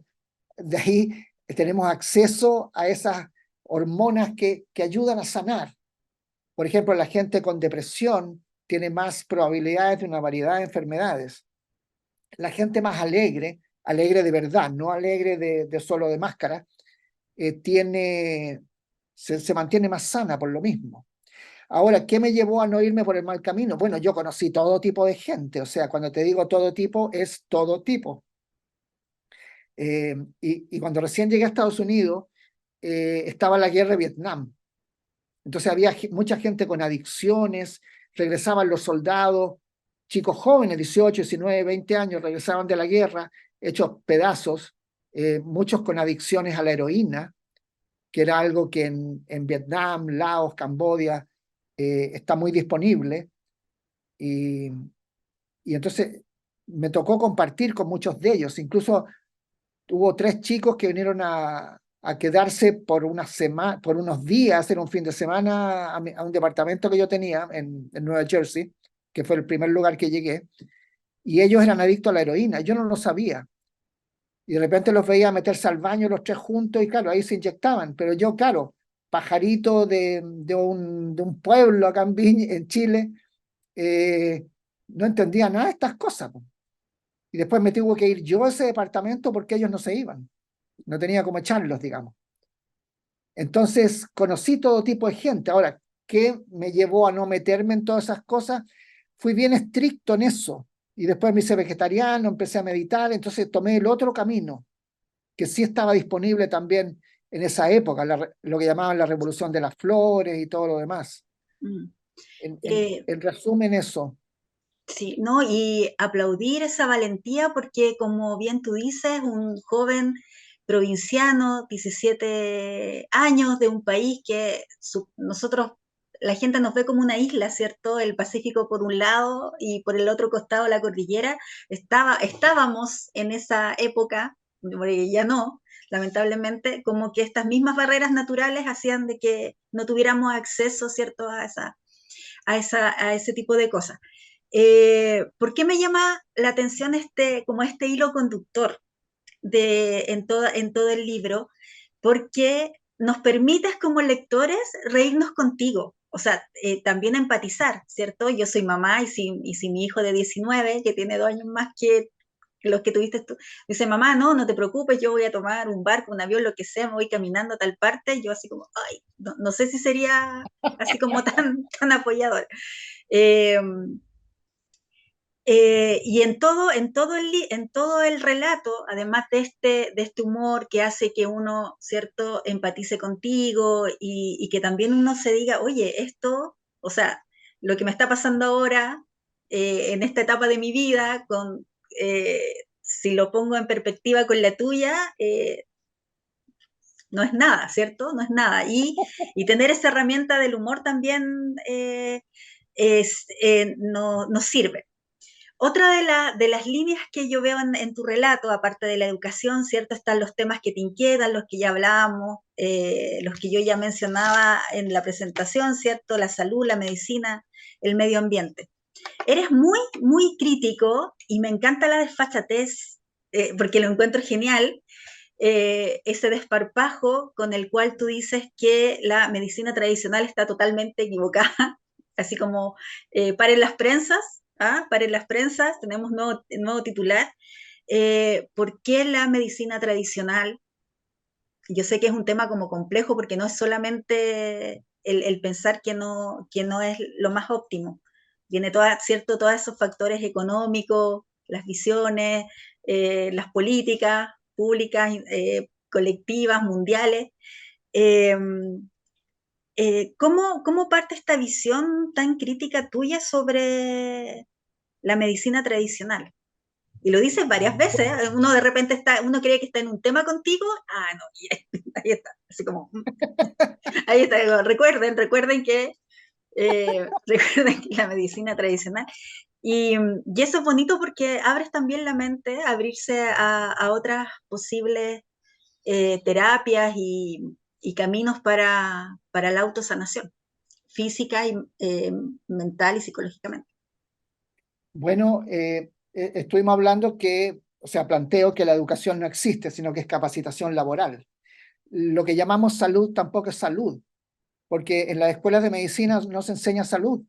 de ahí tenemos acceso a esas hormonas que ayudan a sanar. Por ejemplo, la gente con depresión tiene más probabilidades de una variedad de enfermedades. La gente más alegre, alegre de verdad, no alegre de solo de máscara, se mantiene más sana por lo mismo. Ahora, ¿qué me llevó a no irme por el mal camino? Bueno, yo conocí todo tipo de gente, o sea, cuando te digo todo tipo, es todo tipo. Y cuando recién llegué a Estados Unidos, estaba la guerra de Vietnam. Entonces había mucha gente con adicciones, regresaban los soldados, chicos jóvenes, 18, 19, 20 años, regresaban de la guerra, hechos pedazos, muchos con adicciones a la heroína, que era algo que en Vietnam, Laos, Camboya, está muy disponible. Y, y entonces me tocó compartir con muchos de ellos. Incluso hubo 3 chicos que vinieron a quedarse por una semana, por unos días, en un fin de semana, a un departamento que yo tenía en Nueva Jersey, que fue el primer lugar que llegué, y ellos eran adictos a la heroína. Yo no lo sabía. Y de repente los veía meterse al baño los 3 juntos y claro, ahí se inyectaban. Pero yo, claro, pajarito de un pueblo acá en Chile, eh, no entendía nada de estas cosas, po. Y después me tuve que ir yo a ese departamento porque ellos no se iban. No tenía cómo echarlos, digamos. Entonces conocí todo tipo de gente. Ahora, ¿qué me llevó a no meterme en todas esas cosas? Fui bien estricto en eso. Y después me hice vegetariano, empecé a meditar, entonces tomé el otro camino, que sí estaba disponible también en esa época, lo que llamaban la revolución de las flores y todo lo demás. Mm. En, en, Eh, en resumen, eso. sí, ¿no? Y aplaudir esa valentía porque, como bien tú dices, un joven provinciano, 17 años, de un país que nosotros, la gente nos ve como una isla, ¿cierto? El Pacífico por un lado y por el otro costado la cordillera. Estábamos en esa época, porque ya no, lamentablemente, como que estas mismas barreras naturales hacían de que no tuviéramos acceso, ¿cierto? A ese tipo de cosas. ¿Por qué me llama la atención como este hilo conductor en todo el libro? Porque nos permites como lectores reírnos contigo, o sea, también empatizar, ¿cierto? Yo soy mamá y si mi hijo de 19, que tiene 2 años más que los que tuviste tú, dice, mamá, no te preocupes, yo voy a tomar un barco, un avión, lo que sea, me voy caminando a tal parte, yo así como, ay, no sé si sería así como tan apoyador. Eh, y en todo el relato, además de este humor que hace que uno, ¿cierto?, empatice contigo y que también uno se diga, oye, esto, o sea, lo que me está pasando ahora, en esta etapa de mi vida, si lo pongo en perspectiva con la tuya, no es nada, ¿cierto? No es nada. Y tener esa herramienta del humor también nos sirve. Otra de las líneas que yo veo en tu relato, aparte de la educación, ¿cierto? Están los temas que te inquietan, los que ya hablábamos, los que yo ya mencionaba en la presentación, ¿cierto? La salud, la medicina, el medio ambiente. Eres muy, muy crítico y me encanta la desfachatez, porque lo encuentro genial, ese desparpajo con el cual tú dices que la medicina tradicional está totalmente equivocada, así como paren las prensas, ¿ah? Paren las prensas, tenemos nuevo titular. ¿Por qué la medicina tradicional? Yo sé que es un tema como complejo porque no es solamente el pensar que no es lo más óptimo. Viene ¿cierto? Todos esos factores económicos, las visiones, las políticas públicas, colectivas, mundiales. Eh, ¿Cómo parte esta visión tan crítica tuya sobre la medicina tradicional? Y lo dices varias veces, ¿eh? Uno de repente uno cree que está en un tema contigo, no, y ahí está, así como, ahí está, digo, recuerden que, recuerden que la medicina tradicional, y eso es bonito porque abres también la mente, abrirse a otras posibles terapias y caminos para la autosanación, física y mental y psicológicamente. Bueno, estuvimos hablando que, o sea, planteo que la educación no existe, sino que es capacitación laboral. Lo que llamamos salud tampoco es salud, porque en las escuelas de medicina no se enseña salud.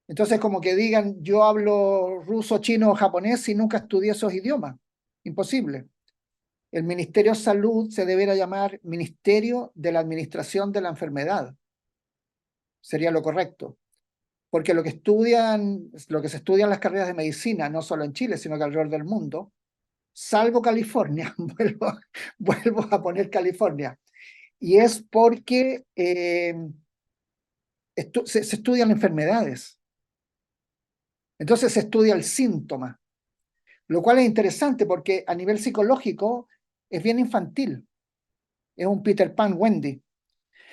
Entonces, como que digan, yo hablo ruso, chino o japonés y nunca estudié esos idiomas. Imposible. El Ministerio de Salud se debería llamar Ministerio de la Administración de la Enfermedad. Sería lo correcto. Porque lo que se estudia en las carreras de medicina, no solo en Chile, sino que alrededor del mundo, salvo California, vuelvo a poner California, y es porque se estudian enfermedades. Entonces se estudia el síntoma, lo cual es interesante porque a nivel psicológico es bien infantil, es un Peter Pan Wendy.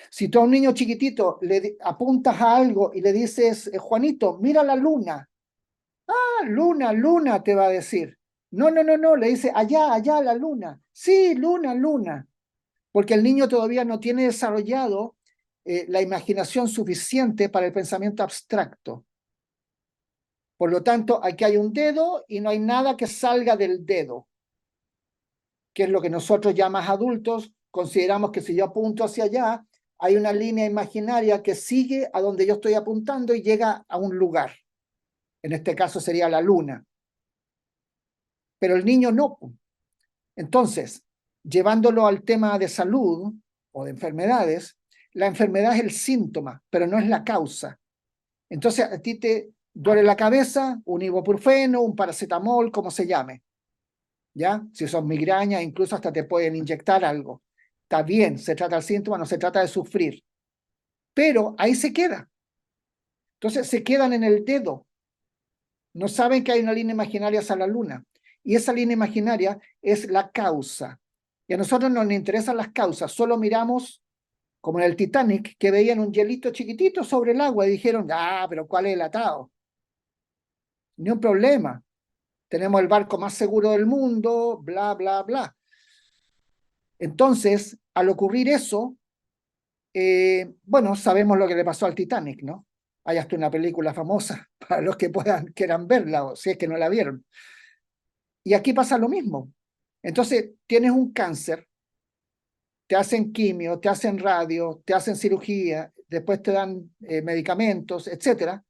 Si tú a un niño chiquitito le apuntas a algo y le dices, Juanito, mira la luna, luna, luna, te va a decir. No, no, no, no, le dice, allá, allá, la luna. Sí, luna, luna. Porque el niño todavía no tiene desarrollado la imaginación suficiente para el pensamiento abstracto. Por lo tanto, aquí hay un dedo y no hay nada que salga del dedo, que es lo que nosotros ya más adultos consideramos que si yo apunto hacia allá, hay una línea imaginaria que sigue a donde yo estoy apuntando y llega a un lugar. En este caso sería la luna. Pero el niño no. Entonces, llevándolo al tema de salud o de enfermedades, la enfermedad es el síntoma, pero no es la causa. Entonces, a ti te duele la cabeza, un ibuprofeno, un paracetamol, como se llame, ¿ya? Si son migrañas, incluso hasta te pueden inyectar algo. Está bien, se trata del síntoma, no se trata de sufrir. Pero ahí se queda. Entonces, se quedan en el dedo. No saben que hay una línea imaginaria hacia la luna. Y esa línea imaginaria es la causa. Y a nosotros no nos interesan las causas, solo miramos, como en el Titanic, que veían un hielito chiquitito sobre el agua y dijeron, pero ¿cuál es el atado? Ni un problema. Tenemos el barco más seguro del mundo, bla, bla, bla. Entonces, al ocurrir eso, bueno, sabemos lo que le pasó al Titanic, ¿no? Hay hasta una película famosa para los que quieran verla, o si es que no la vieron. Y aquí pasa lo mismo. Entonces, tienes un cáncer, te hacen quimio, te hacen radio, te hacen cirugía, después te dan medicamentos, etcétera.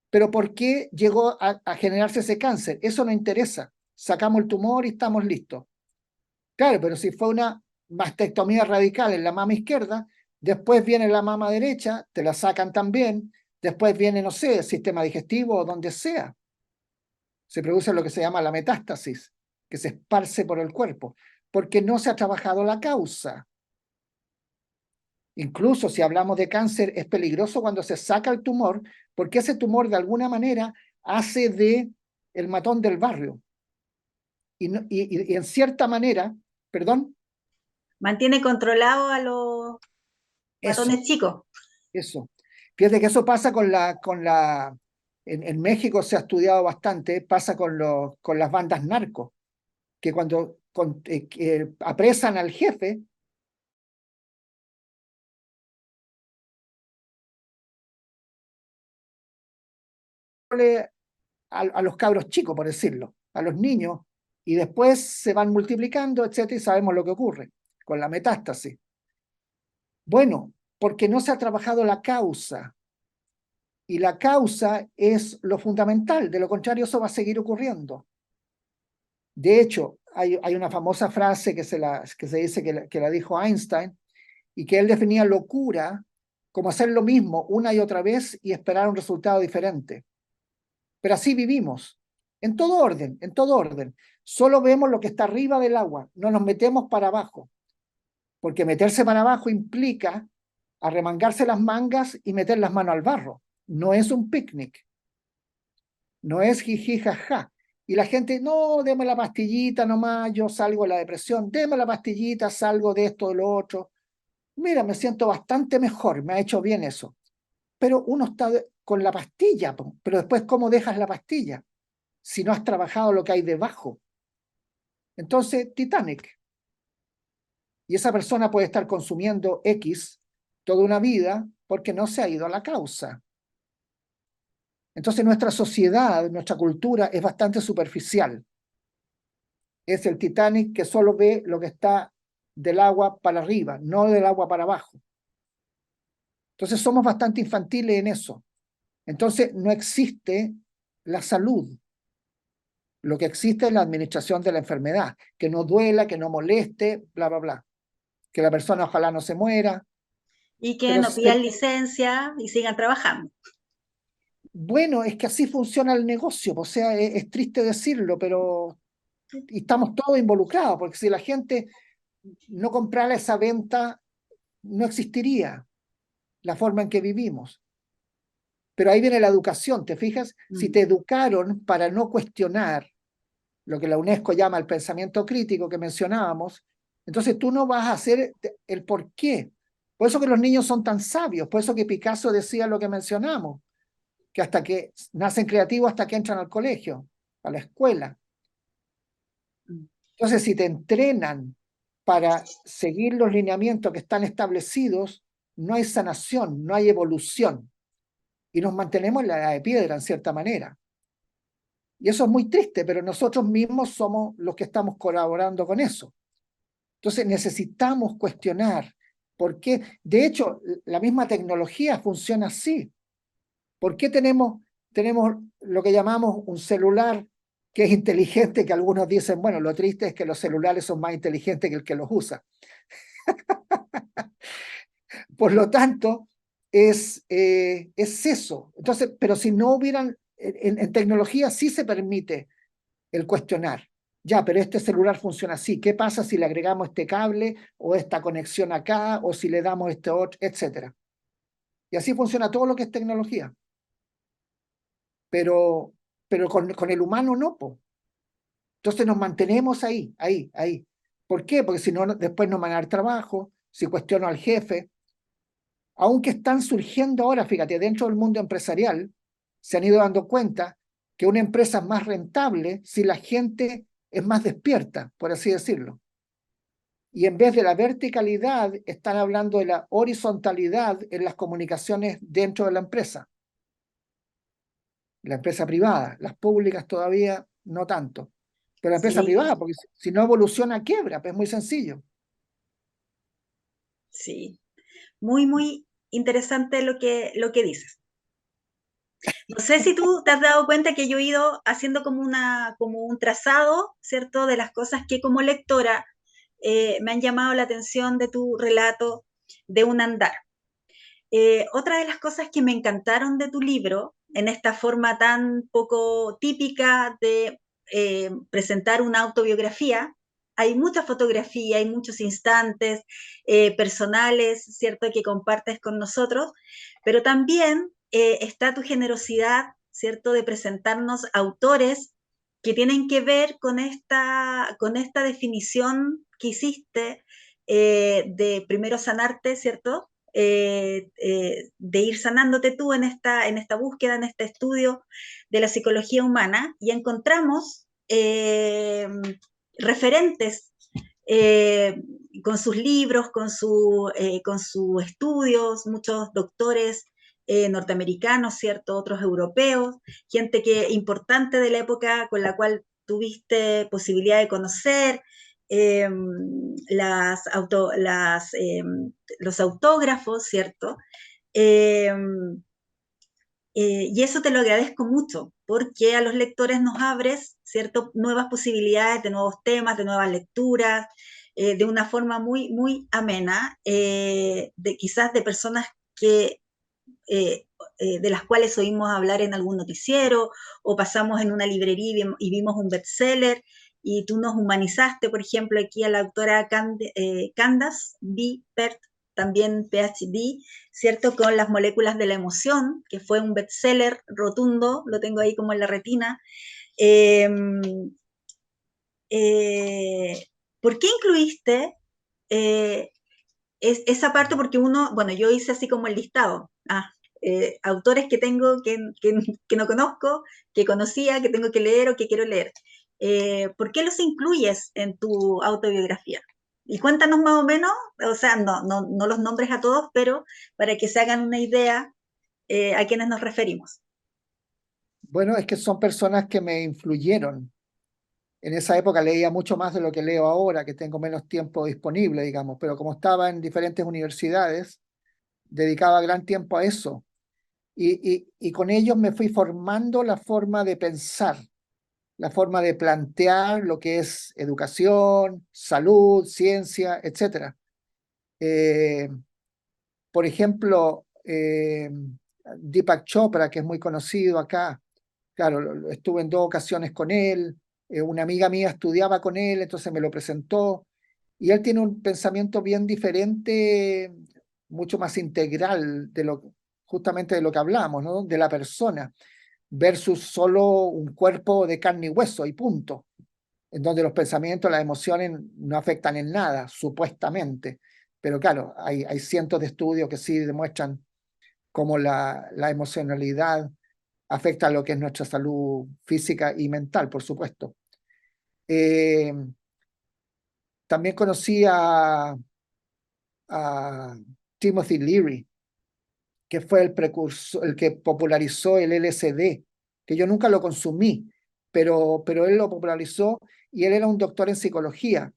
Pero ¿por qué llegó a generarse ese cáncer? Eso no interesa. Sacamos el tumor y estamos listos. Claro, pero si fue una mastectomía radical en la mama izquierda, después viene la mama derecha, te la sacan también, después viene, no sé, el sistema digestivo o donde sea. Se produce lo que se llama la metástasis, que se esparce por el cuerpo, porque no se ha trabajado la causa. Incluso si hablamos de cáncer, es peligroso cuando se saca el tumor, porque ese tumor de alguna manera hace de el matón del barrio. Y en cierta manera, perdón, Mantiene controlado a los eso, matones chicos. eso. Fíjate que eso pasa con la en México se ha estudiado bastante, pasa con las bandas narcos, que cuando apresan al jefe, a los cabros chicos, por decirlo, a los niños, y después se van multiplicando, etcétera, y sabemos lo que ocurre con la metástasis. Bueno, porque no se ha trabajado la causa, y la causa es lo fundamental, de lo contrario eso va a seguir ocurriendo. De hecho, hay una famosa frase que se dice que la dijo Einstein, y que él definía locura como hacer lo mismo una y otra vez y esperar un resultado diferente. Pero así vivimos, en todo orden, en todo orden. Solo vemos lo que está arriba del agua, no nos metemos para abajo, porque meterse para abajo implica arremangarse las mangas y meter las manos al barro. No es un picnic, no es jiji, jaja. Y la gente, no, deme la pastillita nomás, yo salgo de la depresión, deme la pastillita, salgo de esto, de lo otro. Mira, me siento bastante mejor, me ha hecho bien eso. Pero uno está con la pastilla, pero después, ¿cómo dejas la pastilla? Si no has trabajado lo que hay debajo. Entonces, Titanic. Y esa persona puede estar consumiendo X toda una vida porque no se ha ido a la causa. Entonces, nuestra sociedad, nuestra cultura es bastante superficial. Es el Titanic que solo ve lo que está del agua para arriba, no del agua para abajo. Entonces, somos bastante infantiles en eso. Entonces, no existe la salud. Lo que existe es la administración de la enfermedad, que no duela, que no moleste, bla, bla, bla. Que la persona ojalá no se muera. Y que Pero no pidan licencia y sigan trabajando. bueno, es que así funciona el negocio. O sea, es triste decirlo, pero y estamos todos involucrados, porque si la gente no comprara esa venta, no existiría la forma en que vivimos. Pero ahí viene la educación, ¿te fijas? Si te educaron para no cuestionar lo que la UNESCO llama el pensamiento crítico que mencionábamos, entonces tú no vas a hacer el por qué. Por eso que los niños son tan sabios, por eso que Picasso decía lo que mencionamos, que hasta que nacen creativos hasta que entran al colegio, a la escuela. Entonces, si te entrenan para seguir los lineamientos que están establecidos, no hay sanación, no hay evolución. Y nos mantenemos en la edad de piedra, en cierta manera. Y eso es muy triste, pero nosotros mismos somos los que estamos colaborando con eso. Entonces necesitamos cuestionar por qué. De hecho, la misma tecnología funciona así. ¿Por qué tenemos lo que llamamos un celular que es inteligente, que algunos dicen, bueno, lo triste es que los celulares son más inteligentes que el que los usa? Por lo tanto, es eso. Entonces, pero si no hubieran, en tecnología sí se permite el cuestionar. Ya, pero este celular funciona así. ¿Qué pasa si le agregamos este cable o esta conexión acá o si le damos este otro, etcétera? Y así funciona todo lo que es tecnología. Pero con el humano no, po. Entonces nos mantenemos ahí, ahí, ahí. ¿Por qué? Porque si no, después no van a dar trabajo, si cuestiono al jefe. Aunque están surgiendo ahora, fíjate, dentro del mundo empresarial, se han ido dando cuenta que una empresa es más rentable si la gente es más despierta, por así decirlo. Y en vez de la verticalidad, están hablando de la horizontalidad en las comunicaciones dentro de la empresa privada. Las públicas todavía no tanto. Pero la empresa Sí, privada, porque si no evoluciona, quiebra, pues es muy sencillo. sí. Muy, muy interesante lo que dices. No sé si tú te has dado cuenta que yo he ido haciendo como un trazado, ¿cierto? De las cosas que como lectora me han llamado la atención de tu relato de un andar. Otra de las cosas que me encantaron de tu libro, en esta forma tan poco típica de presentar una autobiografía, hay mucha fotografía, hay muchos instantes personales, ¿cierto?, que compartes con nosotros, pero también está tu generosidad, ¿cierto?, de presentarnos autores que tienen que ver con esta definición que hiciste de primero sanarte, ¿cierto? de ir sanándote tú en esta búsqueda, en este estudio de la psicología humana, y encontramos referentes con sus libros, con sus estudios, muchos doctores norteamericanos, ¿cierto? Otros europeos, gente importante de la época con la cual tuviste posibilidad de conocer, eh, los autógrafos, ¿cierto? Eh, y eso te lo agradezco mucho, porque a los lectores nos abres, ¿cierto? Nuevas posibilidades de nuevos temas, de nuevas lecturas, de una forma muy, muy amena, quizás de personas que, eh, de las cuales oímos hablar en algún noticiero, o pasamos en una librería y vimos un bestseller, y tú nos humanizaste, por ejemplo, aquí a la autora Candace B. Pert, también PhD, ¿cierto? Con Las moléculas de la emoción, que fue un bestseller rotundo, lo tengo ahí como en la retina. Eh, eh, ¿Por qué incluiste eh, esa parte? Porque uno, bueno, yo hice así como el listado. Autores que tengo que no conozco, que conocía, que tengo que leer o que quiero leer. ¿Por qué los incluyes en tu autobiografía? Y cuéntanos más o menos, o sea, no los nombres a todos, pero para que se hagan una idea a quienes nos referimos. Bueno, es que son personas que me influyeron. En esa época leía mucho más de lo que leo ahora, que tengo menos tiempo disponible, digamos, pero como estaba en diferentes universidades, dedicaba gran tiempo a eso. Y con ellos me fui formando la forma de pensar, la forma de plantear lo que es educación, salud, ciencia, etc. Eh, por ejemplo, Deepak Chopra, que es muy conocido acá, claro, estuve en 2 ocasiones con él, una amiga mía estudiaba con él, entonces me lo presentó, y él tiene un pensamiento bien diferente, mucho más integral justamente de lo que hablamos, ¿no? De la persona, versus solo un cuerpo de carne y hueso y punto, en donde los pensamientos, las emociones no afectan en nada, supuestamente. Pero claro, hay cientos de estudios que sí demuestran cómo la emocionalidad afecta a lo que es nuestra salud física y mental, por supuesto. Eh, También conocí a Timothy Leary, que fue el precursor, el que popularizó el LSD, que yo nunca lo consumí, pero él lo popularizó, y él era un doctor en psicología,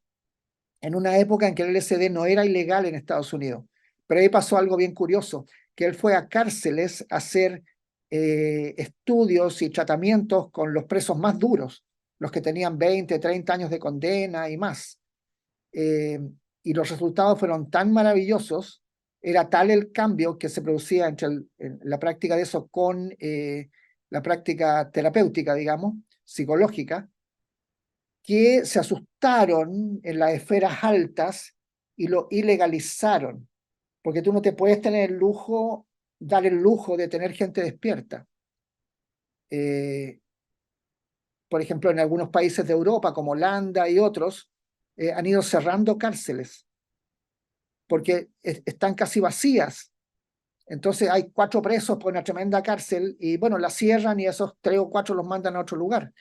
en una época en que el LSD no era ilegal en Estados Unidos. Pero ahí pasó algo bien curioso, que él fue a cárceles a hacer estudios y tratamientos con los presos más duros, los que tenían 20, 30 años de condena y más. Eh, y los resultados fueron tan maravillosos, era tal el cambio que se producía entre la práctica de eso con la práctica terapéutica, digamos, psicológica, que se asustaron en las esferas altas y lo ilegalizaron, porque tú no te puedes dar el lujo de tener gente despierta. Eh, por ejemplo, en algunos países de Europa, como Holanda y otros, han ido cerrando cárceles porque están casi vacías. Entonces hay 4 presos por una tremenda cárcel y bueno, la cierran y esos 3 o 4 los mandan a otro lugar.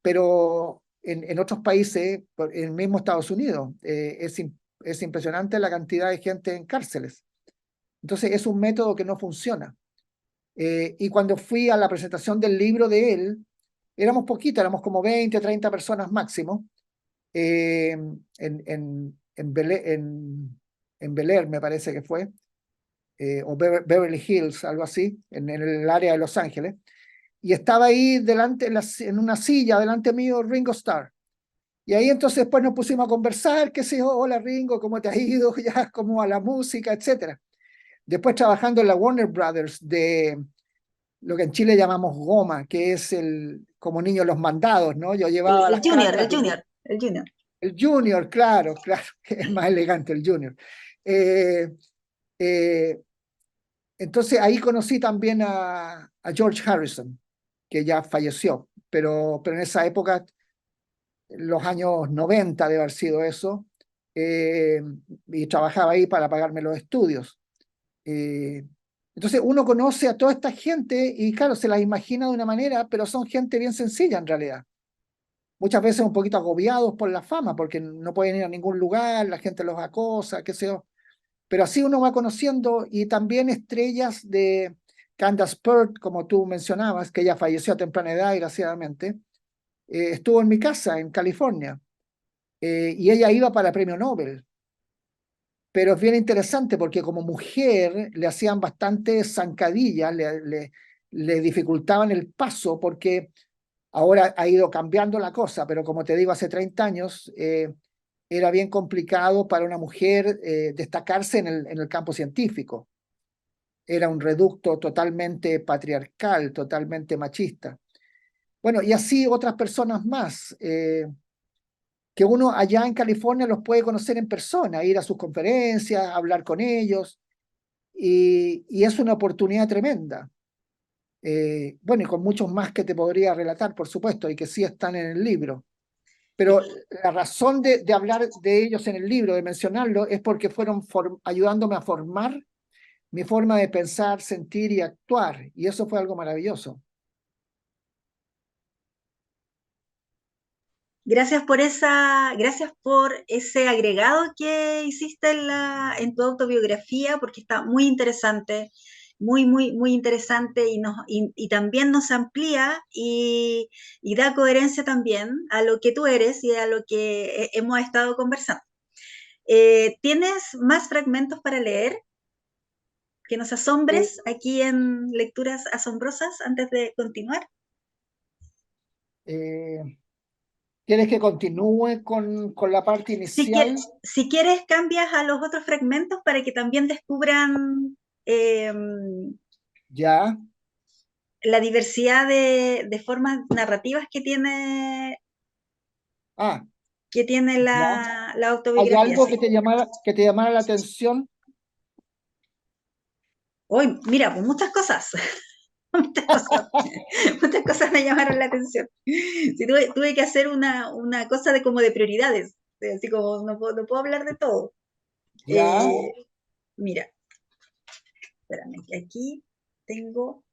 Pero en otros países, en el mismo Estados Unidos, es impresionante la cantidad de gente en cárceles. Entonces es un método que no funciona. Y cuando fui a la presentación del libro de él, éramos poquitas, éramos como 20 o 30 personas máximo, en Bel Air me parece que fue, o Beverly Hills, algo así, en el área de Los Ángeles. Y estaba ahí delante, en una silla, delante mío, Ringo Starr. Y ahí entonces después nos pusimos a conversar, qué sé yo, hola Ringo, ¿cómo te has ido? Ya, cómo a la música, etcétera. Después trabajando en la Warner Brothers de lo que en Chile llamamos goma, que es como niños los mandados, ¿no? Yo llevaba El las junior, cartas. el junior. El Junior, claro, claro, que es más elegante el Junior. Eh, eh, entonces ahí conocí también a George Harrison, que ya falleció, pero en esa época, los años 90 debe haber sido eso, eh, y trabajaba ahí para pagarme los estudios. Eh, entonces uno conoce a toda esta gente y claro, se las imagina de una manera, pero son gente bien sencilla en realidad. Muchas veces un poquito agobiados por la fama, porque no pueden ir a ningún lugar, la gente los acosa, qué sé yo. Pero así uno va conociendo y también estrellas de Candace Pert, como tú mencionabas, que ella falleció a temprana edad, desgraciadamente, estuvo en mi casa en California y ella iba para premio Nobel. Pero es bien interesante porque como mujer le hacían bastante zancadillas, le dificultaban el paso porque ahora ha ido cambiando la cosa, pero como te digo, hace 30 años era bien complicado para una mujer destacarse en el campo científico. Era un reducto totalmente patriarcal, totalmente machista. Bueno, y así otras personas más, que uno allá en California los puede conocer en persona, ir a sus conferencias, hablar con ellos, y es una oportunidad tremenda. Bueno, y con muchos más que te podría relatar, por supuesto, y que sí están en el libro. Pero la razón de hablar de ellos en el libro, de mencionarlo, es porque fueron ayudándome a formar mi forma de pensar, sentir y actuar. Y eso fue algo maravilloso. Gracias por ese agregado que hiciste en tu autobiografía, porque está muy interesante, muy interesante y también nos amplía y da coherencia también a lo que tú eres y a lo que hemos estado conversando. ¿Tienes más fragmentos para leer que nos Eh, asombres aquí en Lecturas Asombrosas antes de continuar? eh, ¿Quieres que continúe con la parte Si, que, inicial? si quieres, cambias a los otros fragmentos para que también descubran eh, Ya. la diversidad de formas narrativas Ah, que tiene ya. la ¿Hay autobiografía. algo Sí. que te llamara la atención? Hoy, mira, pues muchas cosas, muchas cosas, muchas cosas me llamaron la atención. Sí, tuve que hacer una cosa de como de prioridades, así como no puedo hablar de todo. Ya. Mira, espérame, que aquí tengo.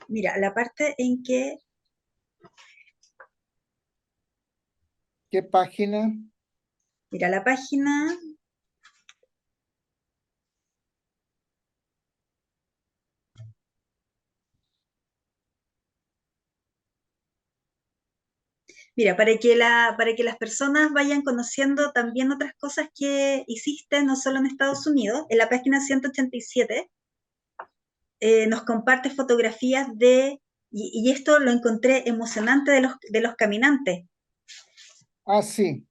Mira, la parte en que, ¿Qué página? mira, la página, mira, para que las personas vayan conociendo también otras cosas que hiciste, no solo en Estados Unidos, en la página 187 nos comparte fotografías y esto lo encontré emocionante de los caminantes. Ah, sí.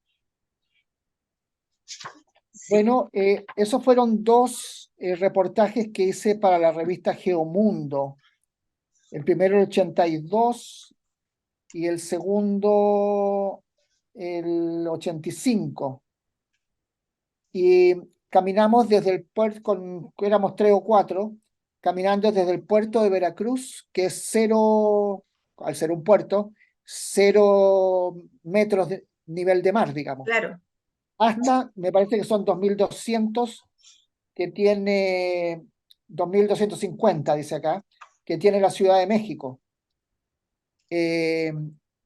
Sí, Bueno, esos fueron dos reportajes que hice para la revista Geomundo. El primero el 82 y el segundo el 85. Y caminamos desde el puerto, éramos tres o cuatro, caminando desde el puerto de Veracruz, que es cero, al ser un puerto, 0 metros de nivel de mar, digamos, claro. hasta, me parece que son 2200 que tiene, 2250 dice acá, que tiene la Ciudad de México. Eh,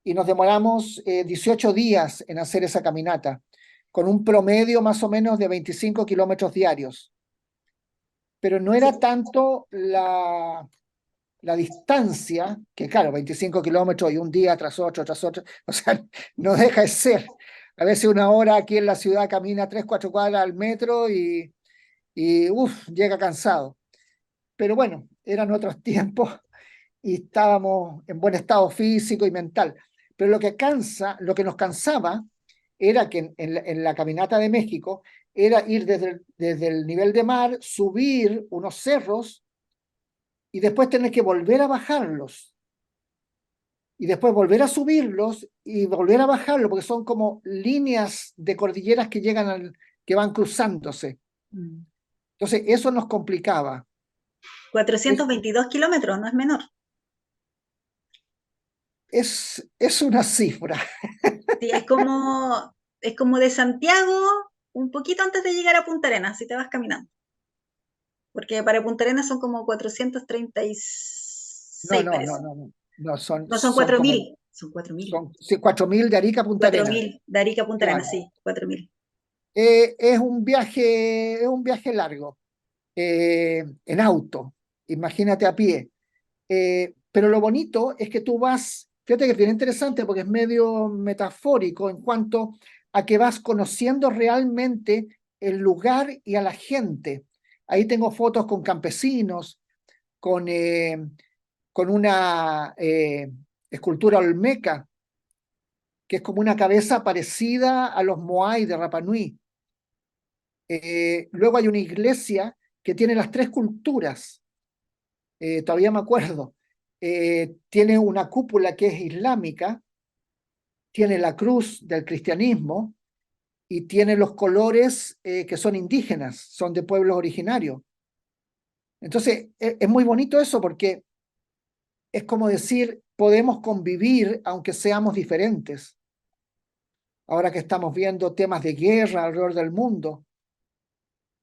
y nos demoramos 18 días en hacer esa caminata, con un promedio más o menos de 25 kilómetros diarios. Pero no Sí. era tanto la distancia, que claro, 25 kilómetros y un día tras otro, o sea, no deja de ser. A veces una hora aquí en la ciudad camina 3, 4 cuadras al metro y llega cansado. Pero bueno, eran otros tiempos y estábamos en buen estado físico y mental. Pero lo que nos cansaba era que en la caminata de México era ir desde el nivel de mar, subir unos cerros y después tener que volver a bajarlos y después volver a subirlos y volver a bajarlos porque son como líneas de cordilleras que llegan que van cruzándose. Mm. Entonces eso nos complicaba. Es, 422 kilómetros, no es menor. es una cifra. Sí, es como de Santiago, un poquito antes de llegar a Punta Arenas, si te vas caminando. Porque para Punta Arenas son como No, 436, no, no, parece. no, no. No, son, No, son son cuatro como, mil, son 4.000. son sí, 4.000 de Arica a Punta Cuatro Arenas. mil de Arica a Punta Arenas, Claro. sí, 4.000. Es un viaje largo, en auto, imagínate a pie. Pero lo bonito es que tú vas, fíjate que es bien interesante porque es medio metafórico en cuanto a que vas conociendo realmente el lugar y a la gente. Ahí tengo fotos con campesinos, con, eh, con una escultura olmeca, que es como una cabeza parecida a los Moai de Rapa Nui. Luego hay una iglesia que tiene las tres culturas, todavía me acuerdo. Tiene una cúpula que es islámica, tiene la cruz del cristianismo y tiene los colores que son indígenas, son de pueblos originarios. Entonces, es muy bonito eso porque es como decir, podemos convivir aunque seamos diferentes. Ahora que estamos viendo temas de guerra alrededor del mundo,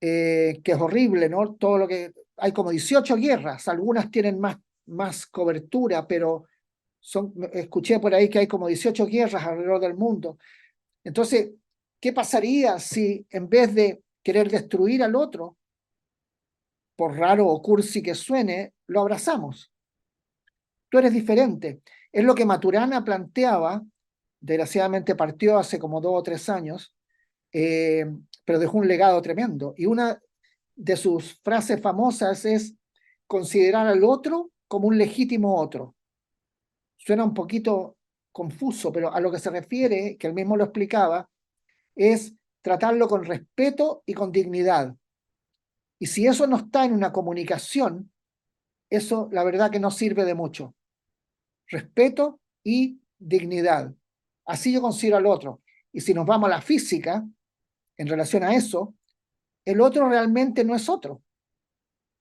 que es horrible, ¿no? Todo lo que hay como 18 guerras, algunas tienen más cobertura, pero escuché por ahí que hay como 18 guerras alrededor del mundo. Entonces, ¿qué pasaría si en vez de querer destruir al otro, por raro o cursi que suene, lo abrazamos? Tú eres diferente. Es lo que Maturana planteaba, desgraciadamente partió hace como 2 o 3 años, eh, pero dejó un legado tremendo. Y una de sus frases famosas es considerar al otro como un legítimo otro. Suena un poquito confuso, pero a lo que se refiere, que él mismo lo explicaba, es tratarlo con respeto y con dignidad. Y si eso no está en una comunicación, eso la verdad que no sirve de mucho. Respeto y dignidad. Así yo considero al otro. Y si nos vamos a la física, en relación a eso, el otro realmente no es otro.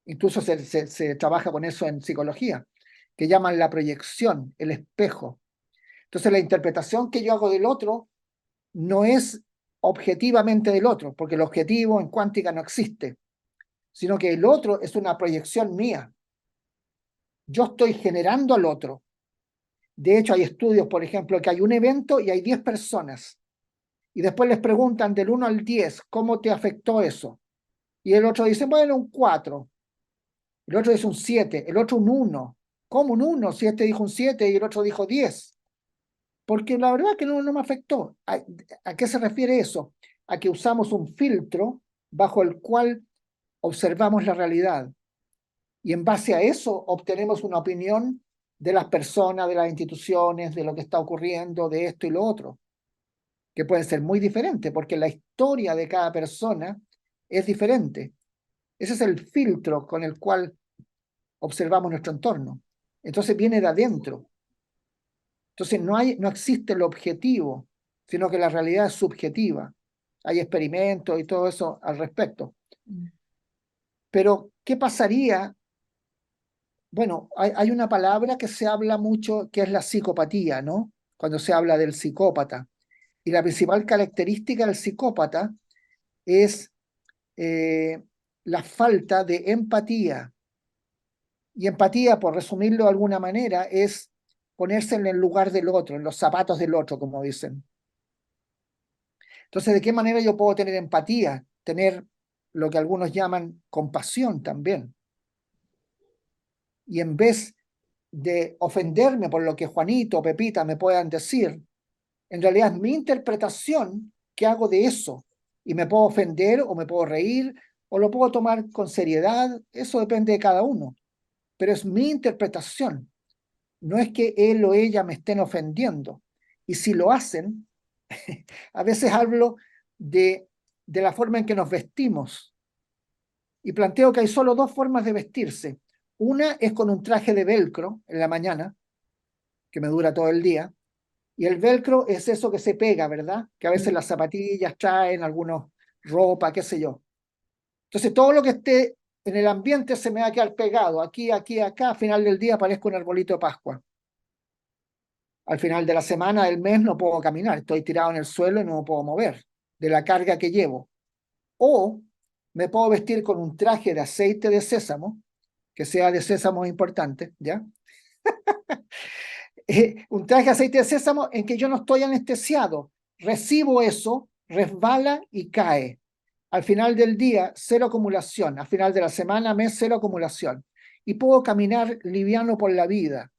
Incluso se trabaja con eso en psicología, que llaman la proyección, el espejo. Entonces la interpretación que yo hago del otro no es objetivamente del otro, porque el objetivo en cuántica no existe, sino que el otro es una proyección mía. Yo estoy generando al otro. De hecho, hay estudios, por ejemplo, que hay un evento y hay 10 personas, y después les preguntan del 1 al 10, ¿cómo te afectó eso? Y el otro dice, bueno, un 4, el otro dice un 7, el otro un 1. ¿Cómo un 1? Si este dijo un 7 y el otro dijo 10. Porque la verdad que no me afectó. ¿A qué se refiere eso? A que usamos un filtro bajo el cual observamos la realidad. Y en base a eso obtenemos una opinión de las personas, de las instituciones, de lo que está ocurriendo, de esto y lo otro, que puede ser muy diferente, porque la historia de cada persona es diferente. Ese es el filtro con el cual observamos nuestro entorno. Entonces viene de adentro. Entonces no existe el objetivo, sino que la realidad es subjetiva. Hay experimentos y todo eso al respecto. Pero, ¿qué pasaría? Bueno, hay una palabra que se habla mucho, que es la psicopatía, ¿no? Cuando se habla del psicópata. Y la principal característica del psicópata es la falta de empatía. Y empatía, por resumirlo de alguna manera, es ponerse en el lugar del otro, en los zapatos del otro, como dicen. Entonces, ¿de qué manera yo puedo tener empatía? Tener lo que algunos llaman compasión también. Y en vez de ofenderme por lo que Juanito o Pepita me puedan decir, en realidad es mi interpretación que hago de eso. Y me puedo ofender o me puedo reír o lo puedo tomar con seriedad. Eso depende de cada uno. Pero es mi interpretación. No es que él o ella me estén ofendiendo. Y si lo hacen, a veces hablo de la forma en que nos vestimos y planteo que hay solo dos formas de vestirse. Una es con un traje de velcro en la mañana, que me dura todo el día, y el velcro es eso que se pega, ¿verdad? Que a veces las zapatillas traen, algunos ropa, qué sé yo. Entonces todo lo que esté en el ambiente se me va a quedar pegado, aquí, aquí, acá, al final del día parezco un arbolito de Pascua. Al final de la semana, del mes, no puedo caminar, estoy tirado en el suelo y no me puedo mover de la carga que llevo. O me puedo vestir con un traje de aceite de sésamo, que sea de sésamo importante, ¿ya? Un traje de aceite de sésamo en que yo no estoy anestesiado. Recibo eso, resbala y cae. Al final del día, cero acumulación. Al final de la semana, mes, cero acumulación. Y puedo caminar liviano por la vida.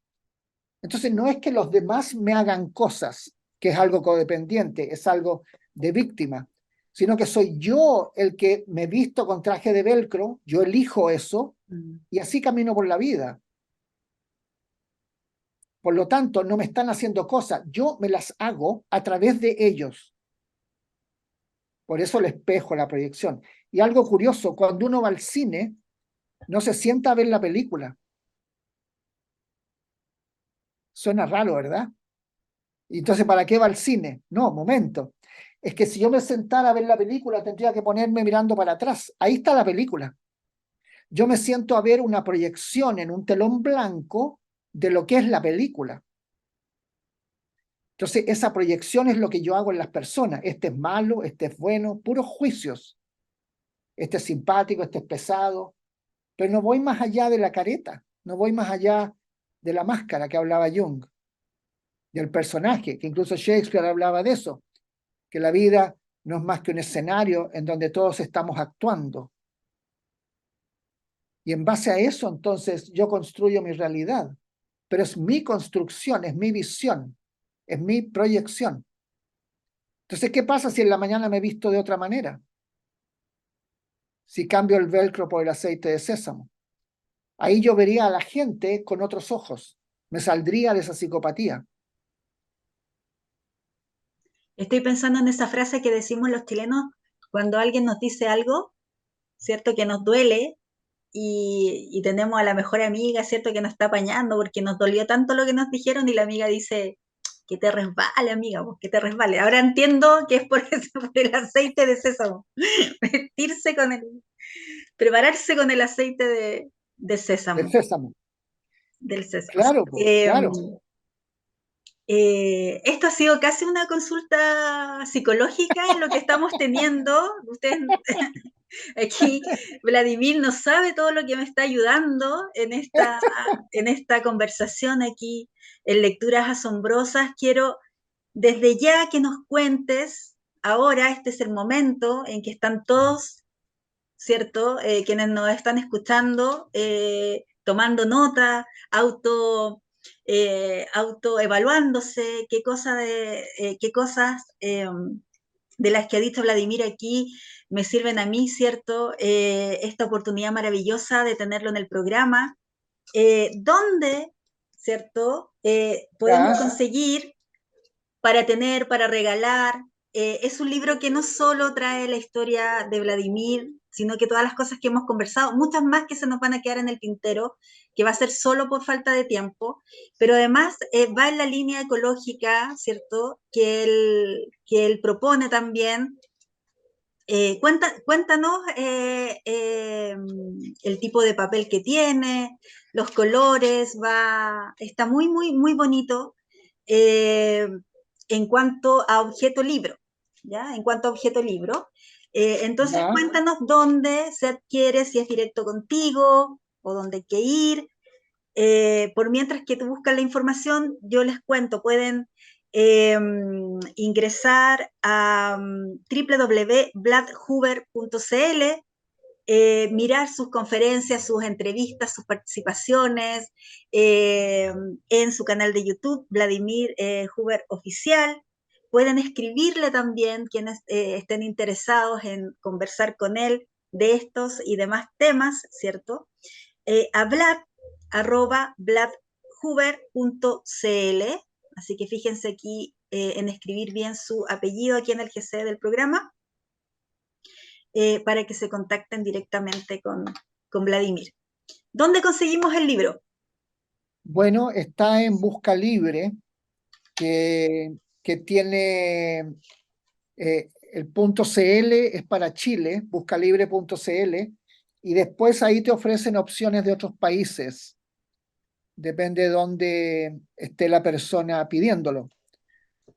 Entonces, no es que los demás me hagan cosas, que es algo codependiente, es algo de víctima, sino que soy yo el que me visto con traje de velcro, yo elijo eso y así camino por la vida. Por lo tanto, no me están haciendo cosas, yo me las hago a través de ellos. Por eso el espejo, la proyección. Y algo curioso, cuando uno va al cine, no se sienta a ver la película. Suena raro, ¿verdad? Y entonces, ¿para qué va al cine? No, momento. Es que si yo me sentara a ver la película, tendría que ponerme mirando para atrás. Ahí está la película. Yo me siento a ver una proyección en un telón blanco de lo que es la película. Entonces, esa proyección es lo que yo hago en las personas. Este es malo, este es bueno, puros juicios. Este es simpático, este es pesado. Pero no voy más allá de la careta, no voy más allá de la máscara que hablaba Jung, del personaje, que incluso Shakespeare hablaba de eso, que la vida no es más que un escenario en donde todos estamos actuando. Y en base a eso, entonces, yo construyo mi realidad. Pero es mi construcción, es mi visión, es mi proyección. Entonces, ¿qué pasa si en la mañana me visto de otra manera? Si cambio el velcro por el aceite de sésamo. Ahí yo vería a la gente con otros ojos. Me saldría de esa psicopatía. Estoy pensando en esa frase que decimos los chilenos cuando alguien nos dice algo, ¿cierto? Que nos duele y tenemos a la mejor amiga, ¿cierto? Que nos está apañando porque nos dolió tanto lo que nos dijeron y la amiga dice, que te resbale, amiga, pues, que te resbale. Ahora entiendo que es por, eso, por el aceite de sésamo. Vestirse con el, prepararse con el aceite de De sésamo, sésamo. del sésamo. Claro, claro. Esto ha sido casi una consulta psicológica en lo que estamos teniendo. Ustedes aquí, Vladimir no sabe todo lo que me está ayudando en esta conversación aquí en Lecturas Asombrosas. Quiero desde ya que nos cuentes, ahora este es el momento en que están todos, ¿cierto? Quienes nos están escuchando, tomando nota, autoevaluándose, qué cosas de las que ha dicho Vladimir aquí me sirven a mí, ¿cierto? Esta oportunidad maravillosa de tenerlo en el programa, donde, ¿cierto? Podemos Ya. conseguir para tener, para regalar. Es un libro que no solo trae la historia de Vladimir, sino que todas las cosas que hemos conversado, muchas más que se nos van a quedar en el tintero, que va a ser solo por falta de tiempo, pero además va en la línea ecológica, ¿cierto? Que él propone también. Cuéntanos el tipo de papel que tiene, los colores, está muy, muy, muy bonito eh, en cuanto a objeto libro, ¿ya? En cuanto a objeto libro. Entonces, Ya. cuéntanos dónde se adquiere, si es directo contigo o dónde hay que ir. Por mientras que tú buscas la información, yo les cuento, pueden ingresar a www.bladhuber.cl, mirar sus conferencias, sus entrevistas, sus participaciones en su canal de YouTube, Vladimir Huber Oficial. Pueden escribirle también quienes estén interesados en conversar con él de estos y demás temas, ¿cierto? A Vlad, arroba vladhuber.cl. Así que fíjense aquí en escribir bien su apellido aquí en el GC del programa para que se contacten directamente con Vladimir. ¿Dónde conseguimos el libro? Bueno, está en Busca Libre, que tiene el .cl es para Chile, buscalibre.cl, y después ahí te ofrecen opciones de otros países. Depende de dónde esté la persona pidiéndolo.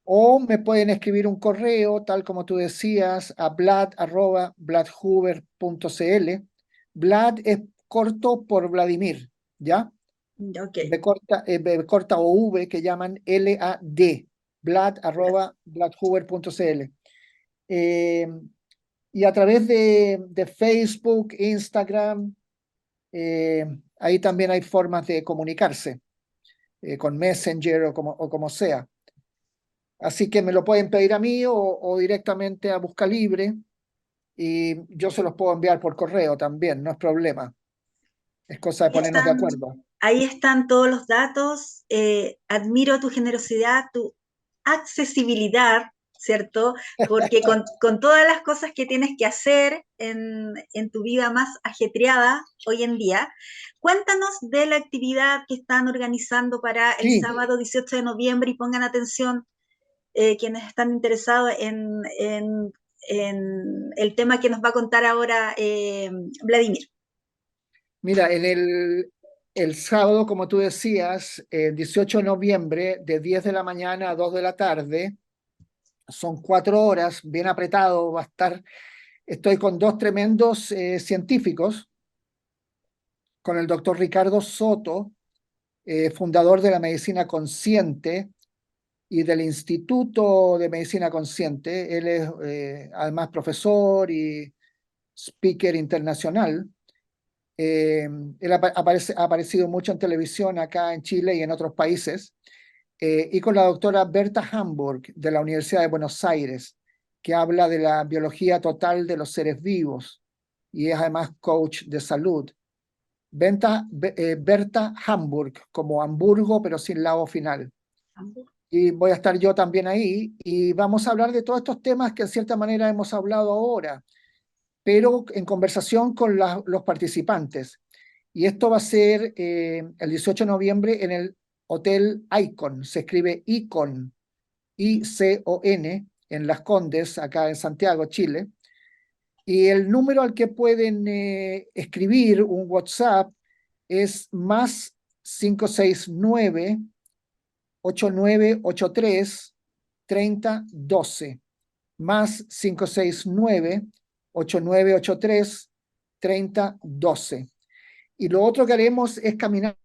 O me pueden escribir un correo, tal como tú decías, a vlad@vladhuber.cl. Vlad es corto por Vladimir, ¿ya? Ok. B corta o V que llaman LAD, vlad@vladhuber.cl. Eh, y a través de Facebook, Instagram, ahí también hay formas de comunicarse, con Messenger o como sea. Así que me lo pueden pedir a mí o directamente a Busca Libre y yo se los puedo enviar por correo también, no es problema. Es cosa de Ahí ponernos de están, acuerdo. ahí están todos los datos. Admiro tu generosidad, tu accesibilidad, ¿cierto? Porque con todas las cosas que tienes que hacer en tu vida más ajetreada hoy en día, cuéntanos de la actividad que están organizando para el Sí, sábado 18 de noviembre y pongan atención quienes están interesados en el tema que nos va a contar ahora Vladimir. mira, el sábado, como tú decías, 18 de noviembre, de 10 de la mañana a 2 de la tarde, son 4 horas, bien apretado, va a estar, estoy con dos tremendos científicos, con el doctor Ricardo Soto, fundador de la medicina consciente y del Instituto de Medicina Consciente. Él es además profesor y speaker internacional. Él ha aparecido mucho en televisión acá en Chile y en otros países. Y con la doctora Berta Hamburg de la Universidad de Buenos Aires, que habla de la biología total de los seres vivos y es además coach de salud. Berta Hamburg, como Hamburgo, pero sin la O final. Y voy a estar yo también ahí y vamos a hablar de todos estos temas que en cierta manera hemos hablado ahora, pero en conversación con los participantes. Y esto va a ser el 18 de noviembre en el Hotel Icon, se escribe Icon, ICON, en Las Condes, acá en Santiago, Chile. Y el número al que pueden escribir un WhatsApp es más 569 8983 3012, más 569 8983 3012. Y lo otro que haremos es caminar.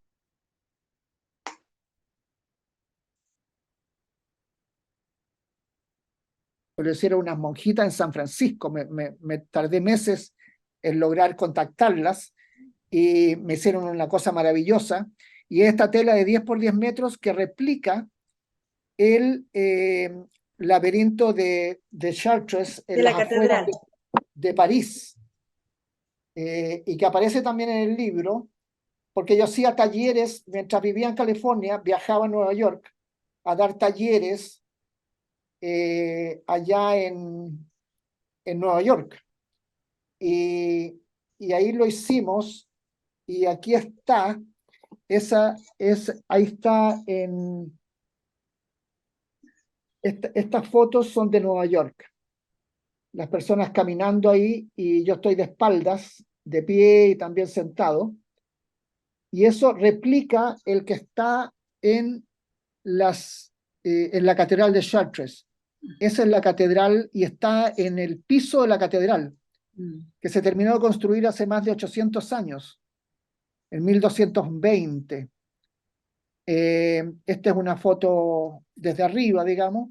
Lo hicieron unas monjitas en San Francisco, me tardé meses en lograr contactarlas y me hicieron una cosa maravillosa. Y esta tela de 10 por 10 metros que replica el laberinto de Chartres De en las la afueras catedral. de París, y que aparece también en el libro, porque yo hacía talleres, mientras vivía en California, viajaba a Nueva York a dar talleres allá en Nueva York. Y ahí lo hicimos, y aquí está, ahí está estas fotos son de Nueva York, las personas caminando ahí, y yo estoy de espaldas, de pie y también sentado, y eso replica el que está en en la Catedral de Chartres. Esa es la catedral y está en el piso de la catedral, que se terminó de construir hace más de 800 años, en 1220. Esta es una foto desde arriba, digamos.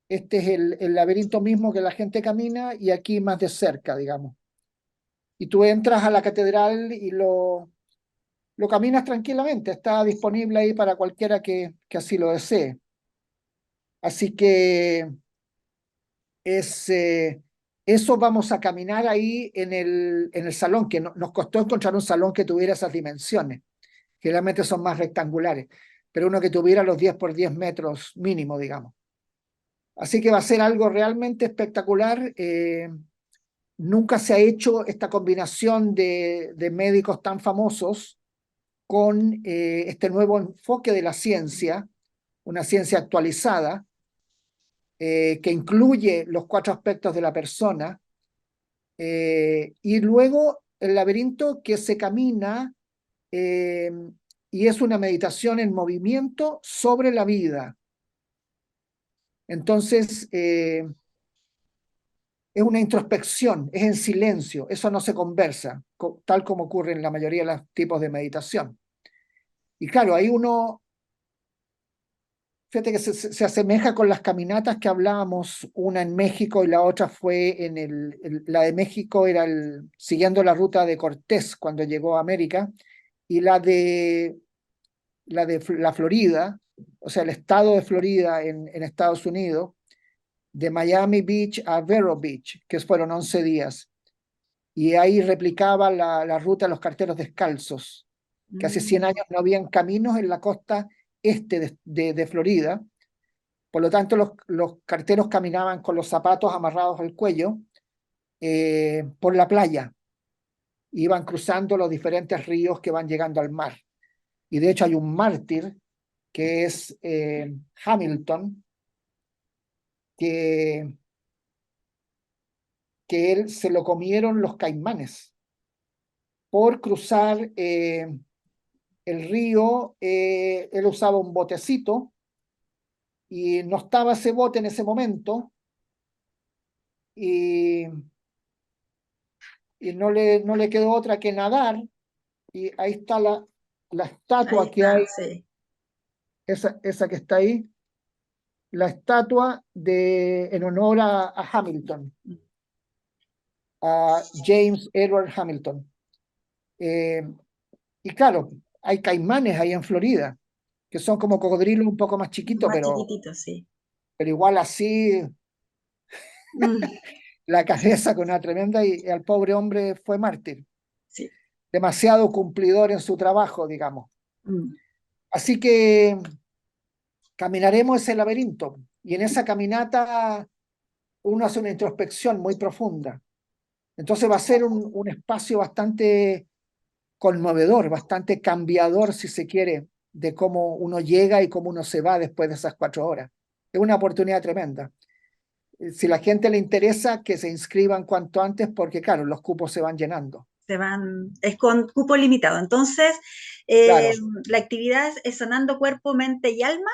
Este es el laberinto mismo que la gente camina y aquí más de cerca, digamos. Y tú entras a la catedral y lo caminas tranquilamente. Está disponible ahí para cualquiera que así lo desee. Así que es, eso vamos a caminar ahí en el salón, que nos costó encontrar un salón que tuviera esas dimensiones. Generalmente son más rectangulares, pero uno que tuviera los 10 por 10 metros mínimo, digamos. Así que va a ser algo realmente espectacular. Nunca se ha hecho esta combinación de médicos tan famosos con este nuevo enfoque de la ciencia, una ciencia actualizada, que incluye los 4 aspectos de la persona, y luego el laberinto que se camina eh, y es una meditación en movimiento sobre la vida. Entonces, es una introspección, es en silencio, eso no se conversa, tal como ocurre en la mayoría de los tipos de meditación. Y claro, ahí uno, fíjate que se asemeja con las caminatas que hablábamos, una en México y la otra fue la de México era siguiendo la ruta de Cortés cuando llegó a América, y la Florida, o sea, el estado de Florida en Estados Unidos, de Miami Beach a Vero Beach, que fueron 11 días. Y ahí replicaba la ruta de los carteros descalzos, que hace 100 años no habían caminos en la costa este de Florida. Por lo tanto, los carteros caminaban con los zapatos amarrados al cuello por la playa. Iban cruzando los diferentes ríos que van llegando al mar. Y de hecho hay un mártir que es Hamilton, que él se lo comieron los caimanes por cruzar el río. Él usaba un botecito y no estaba ese bote en ese momento y, no le quedó otra que nadar, y ahí está la Ahí estatua que está, hay, sí. esa que está ahí, la estatua en honor a Hamilton, a James Edward Hamilton. Y claro, hay caimanes ahí en Florida, que son como cocodrilos un poco más chiquitos, Más chiquitito, sí. pero igual así, Mm, la cabeza con una tremenda, y al pobre hombre fue mártir. sí. Demasiado cumplidor en su trabajo, digamos. Mm. Así que caminaremos ese laberinto, y en esa caminata uno hace una introspección muy profunda. Entonces va a ser un espacio bastante conmovedor, bastante cambiador, si se quiere, de cómo uno llega y cómo uno se va después de esas 4 horas. Es una oportunidad tremenda. Si la gente le interesa, que se inscriban cuanto antes, porque claro, los cupos se van llenando. Es con cupo limitado. Entonces, Claro, la actividad es sanando cuerpo, mente y alma,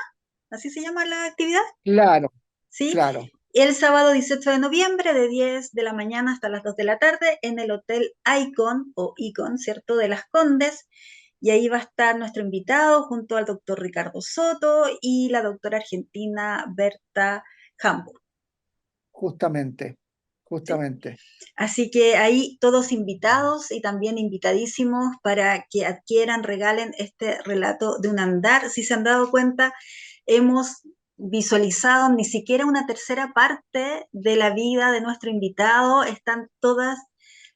así se llama la actividad, claro, ¿sí? claro. El sábado 18 de noviembre, de 10 de la mañana hasta las 2 de la tarde, en el Hotel Icon, o Icon, ¿cierto?, de Las Condes. Y ahí va a estar nuestro invitado junto al doctor Ricardo Soto y la doctora argentina Berta Hamburg. Justamente, ¿Sí? justamente. Así que ahí todos invitados y también invitadísimos para que adquieran, regalen este relato de un andar. Si se han dado cuenta, hemos visualizado ni siquiera una tercera parte de la vida de nuestro invitado. Están todas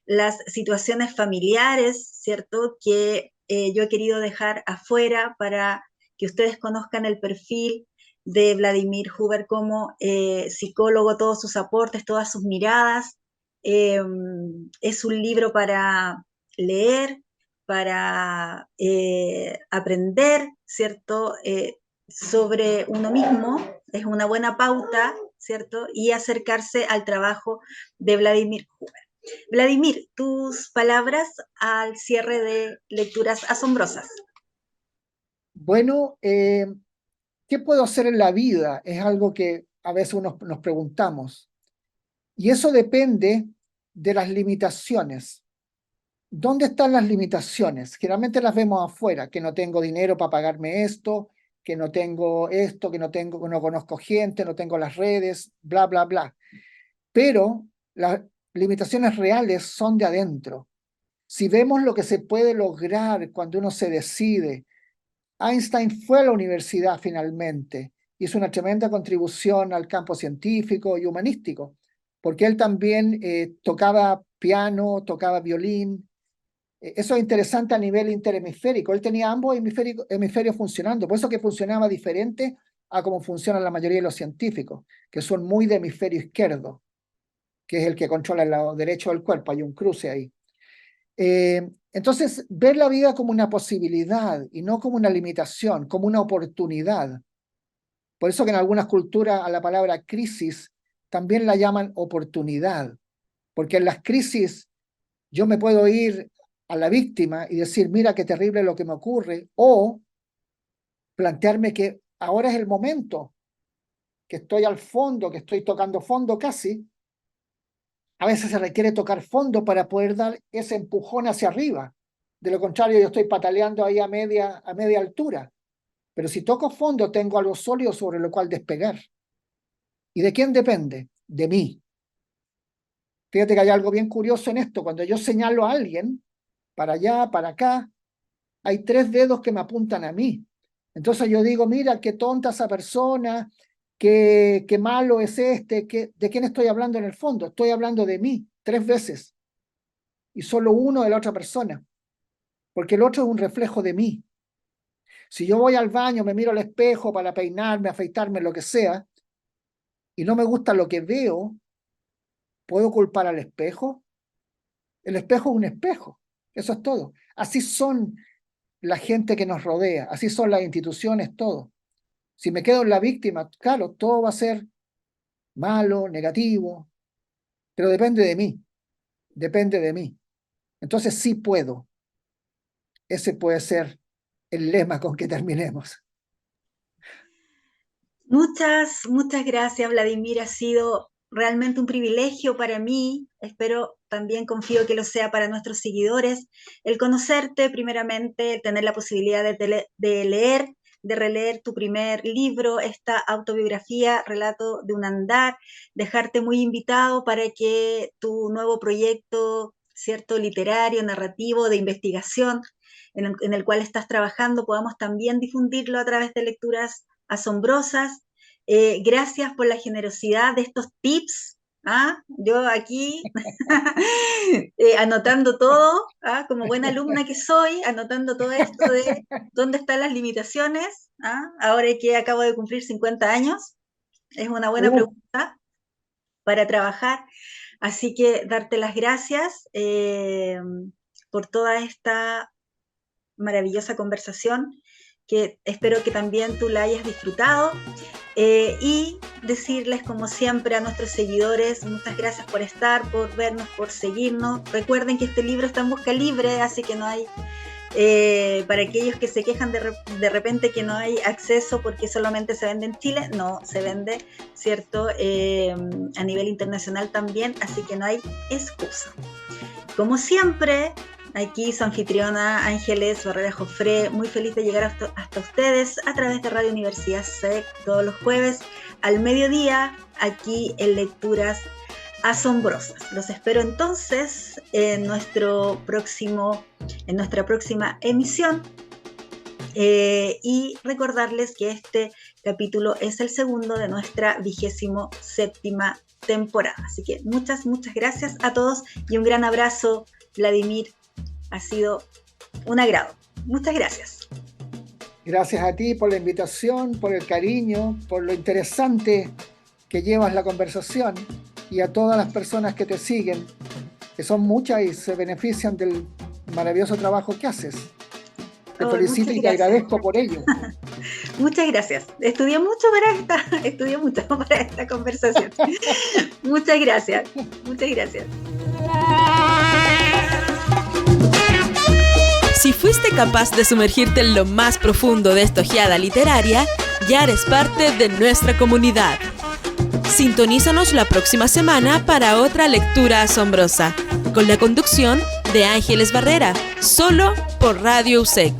las situaciones familiares, ¿cierto? Que yo he querido dejar afuera para que ustedes conozcan el perfil de Vladimir Huber como psicólogo, todos sus aportes, todas sus miradas. Eh, es un libro para leer, para aprender, ¿cierto? Sobre uno mismo, es una buena pauta, ¿cierto? Y acercarse al trabajo de Vladimir Huber. Vladimir, tus palabras al cierre de Lecturas Asombrosas. Bueno, ¿qué puedo hacer en la vida? Es algo que a veces nos preguntamos. Y eso depende de las limitaciones. ¿Dónde están las limitaciones? Generalmente las vemos afuera, que no tengo dinero para pagarme esto, que no tengo esto, que no conozco gente, no tengo las redes, bla, bla, bla. Pero las limitaciones reales son de adentro. Si vemos lo que se puede lograr cuando uno se decide, Einstein fue a la universidad finalmente, hizo una tremenda contribución al campo científico y humanístico, porque él también tocaba piano, tocaba violín. Eso es interesante a nivel interhemisférico. Él tenía ambos hemisferios funcionando, por eso que funcionaba diferente a cómo funcionan la mayoría de los científicos, que son muy de hemisferio izquierdo, que es el que controla el lado derecho del cuerpo. Hay un cruce ahí. Entonces, ver la vida como una posibilidad y no como una limitación, como una oportunidad. Por eso que en algunas culturas a la palabra crisis también la llaman oportunidad, porque en las crisis Yo me puedo ir a la víctima y decir, mira qué terrible lo que me ocurre, o plantearme que ahora es el momento, que estoy al fondo, que estoy tocando fondo casi. A veces se requiere tocar fondo para poder dar ese empujón hacia arriba. De lo contrario, yo estoy pataleando ahí a media altura. Pero si toco fondo, tengo algo sólido sobre lo cual despegar. ¿Y de quién depende? De mí. Fíjate que hay algo bien curioso en esto. Cuando yo señalo a alguien, para allá, para acá, hay 3 dedos que me apuntan a mí. Entonces yo digo, mira, qué tonta esa persona, qué malo es este. ¿De quién estoy hablando en el fondo? Estoy hablando de mí 3 veces. Y solo uno de la otra persona. Porque el otro es un reflejo de mí. Si yo voy al baño, me miro al espejo para peinarme, afeitarme, lo que sea, y no me gusta lo que veo, ¿puedo culpar al espejo? El espejo es un espejo. Eso es todo. Así son la gente que nos rodea, así son las instituciones, todo. Si me quedo en la víctima, claro, todo va a ser malo, negativo, pero depende de mí, depende de mí. Entonces sí puedo. Ese puede ser el lema con que terminemos. Muchas gracias, Vladimir. Ha sido realmente un privilegio para mí. Espero, también confío que lo sea para nuestros seguidores, el conocerte primeramente, el tener la posibilidad de leer, de releer tu primer libro, esta autobiografía, Relato de un andar, dejarte muy invitado para que tu nuevo proyecto, cierto, literario, narrativo, de investigación, en el cual estás trabajando, podamos también difundirlo a través de lecturas asombrosas. Gracias por la generosidad de estos tips. Yo aquí anotando todo, como buena alumna que soy, anotando todo esto de dónde están las limitaciones. Ahora que acabo de cumplir 50 años, es una buena pregunta para trabajar. Así que darte las gracias por toda esta maravillosa conversación, que espero que también tú la hayas disfrutado, y decirles, como siempre, a nuestros seguidores, muchas gracias por estar, por vernos, por seguirnos. Recuerden que este libro está en busca libre, así que no hay, para aquellos que se quejan de repente que no hay acceso porque solamente se vende en Chile, no, se vende, ¿cierto? A nivel internacional también, así que no hay excusa. Como siempre, aquí su anfitriona Ángeles Barrera Jofré, muy feliz de llegar hasta ustedes a través de Radio Universidad SEC todos los jueves al mediodía, aquí en Lecturas Asombrosas. Los espero entonces en nuestra próxima emisión, y recordarles que este capítulo es el segundo de nuestra 27ª temporada. Así que muchas gracias a todos y un gran abrazo, Vladimir. Ha sido un agrado. Muchas gracias. Gracias a ti por la invitación, por el cariño, por lo interesante que llevas la conversación, y a todas las personas que te siguen, que son muchas y se benefician del maravilloso trabajo que haces. Te felicito y te agradezco por ello. Muchas gracias. Estudié mucho para esta conversación. Muchas gracias. Si fuiste capaz de sumergirte en lo más profundo de esta ojeada literaria, ya eres parte de nuestra comunidad. Sintonízanos la próxima semana para otra lectura asombrosa, con la conducción de Ángeles Barrera, solo por Radio USEC.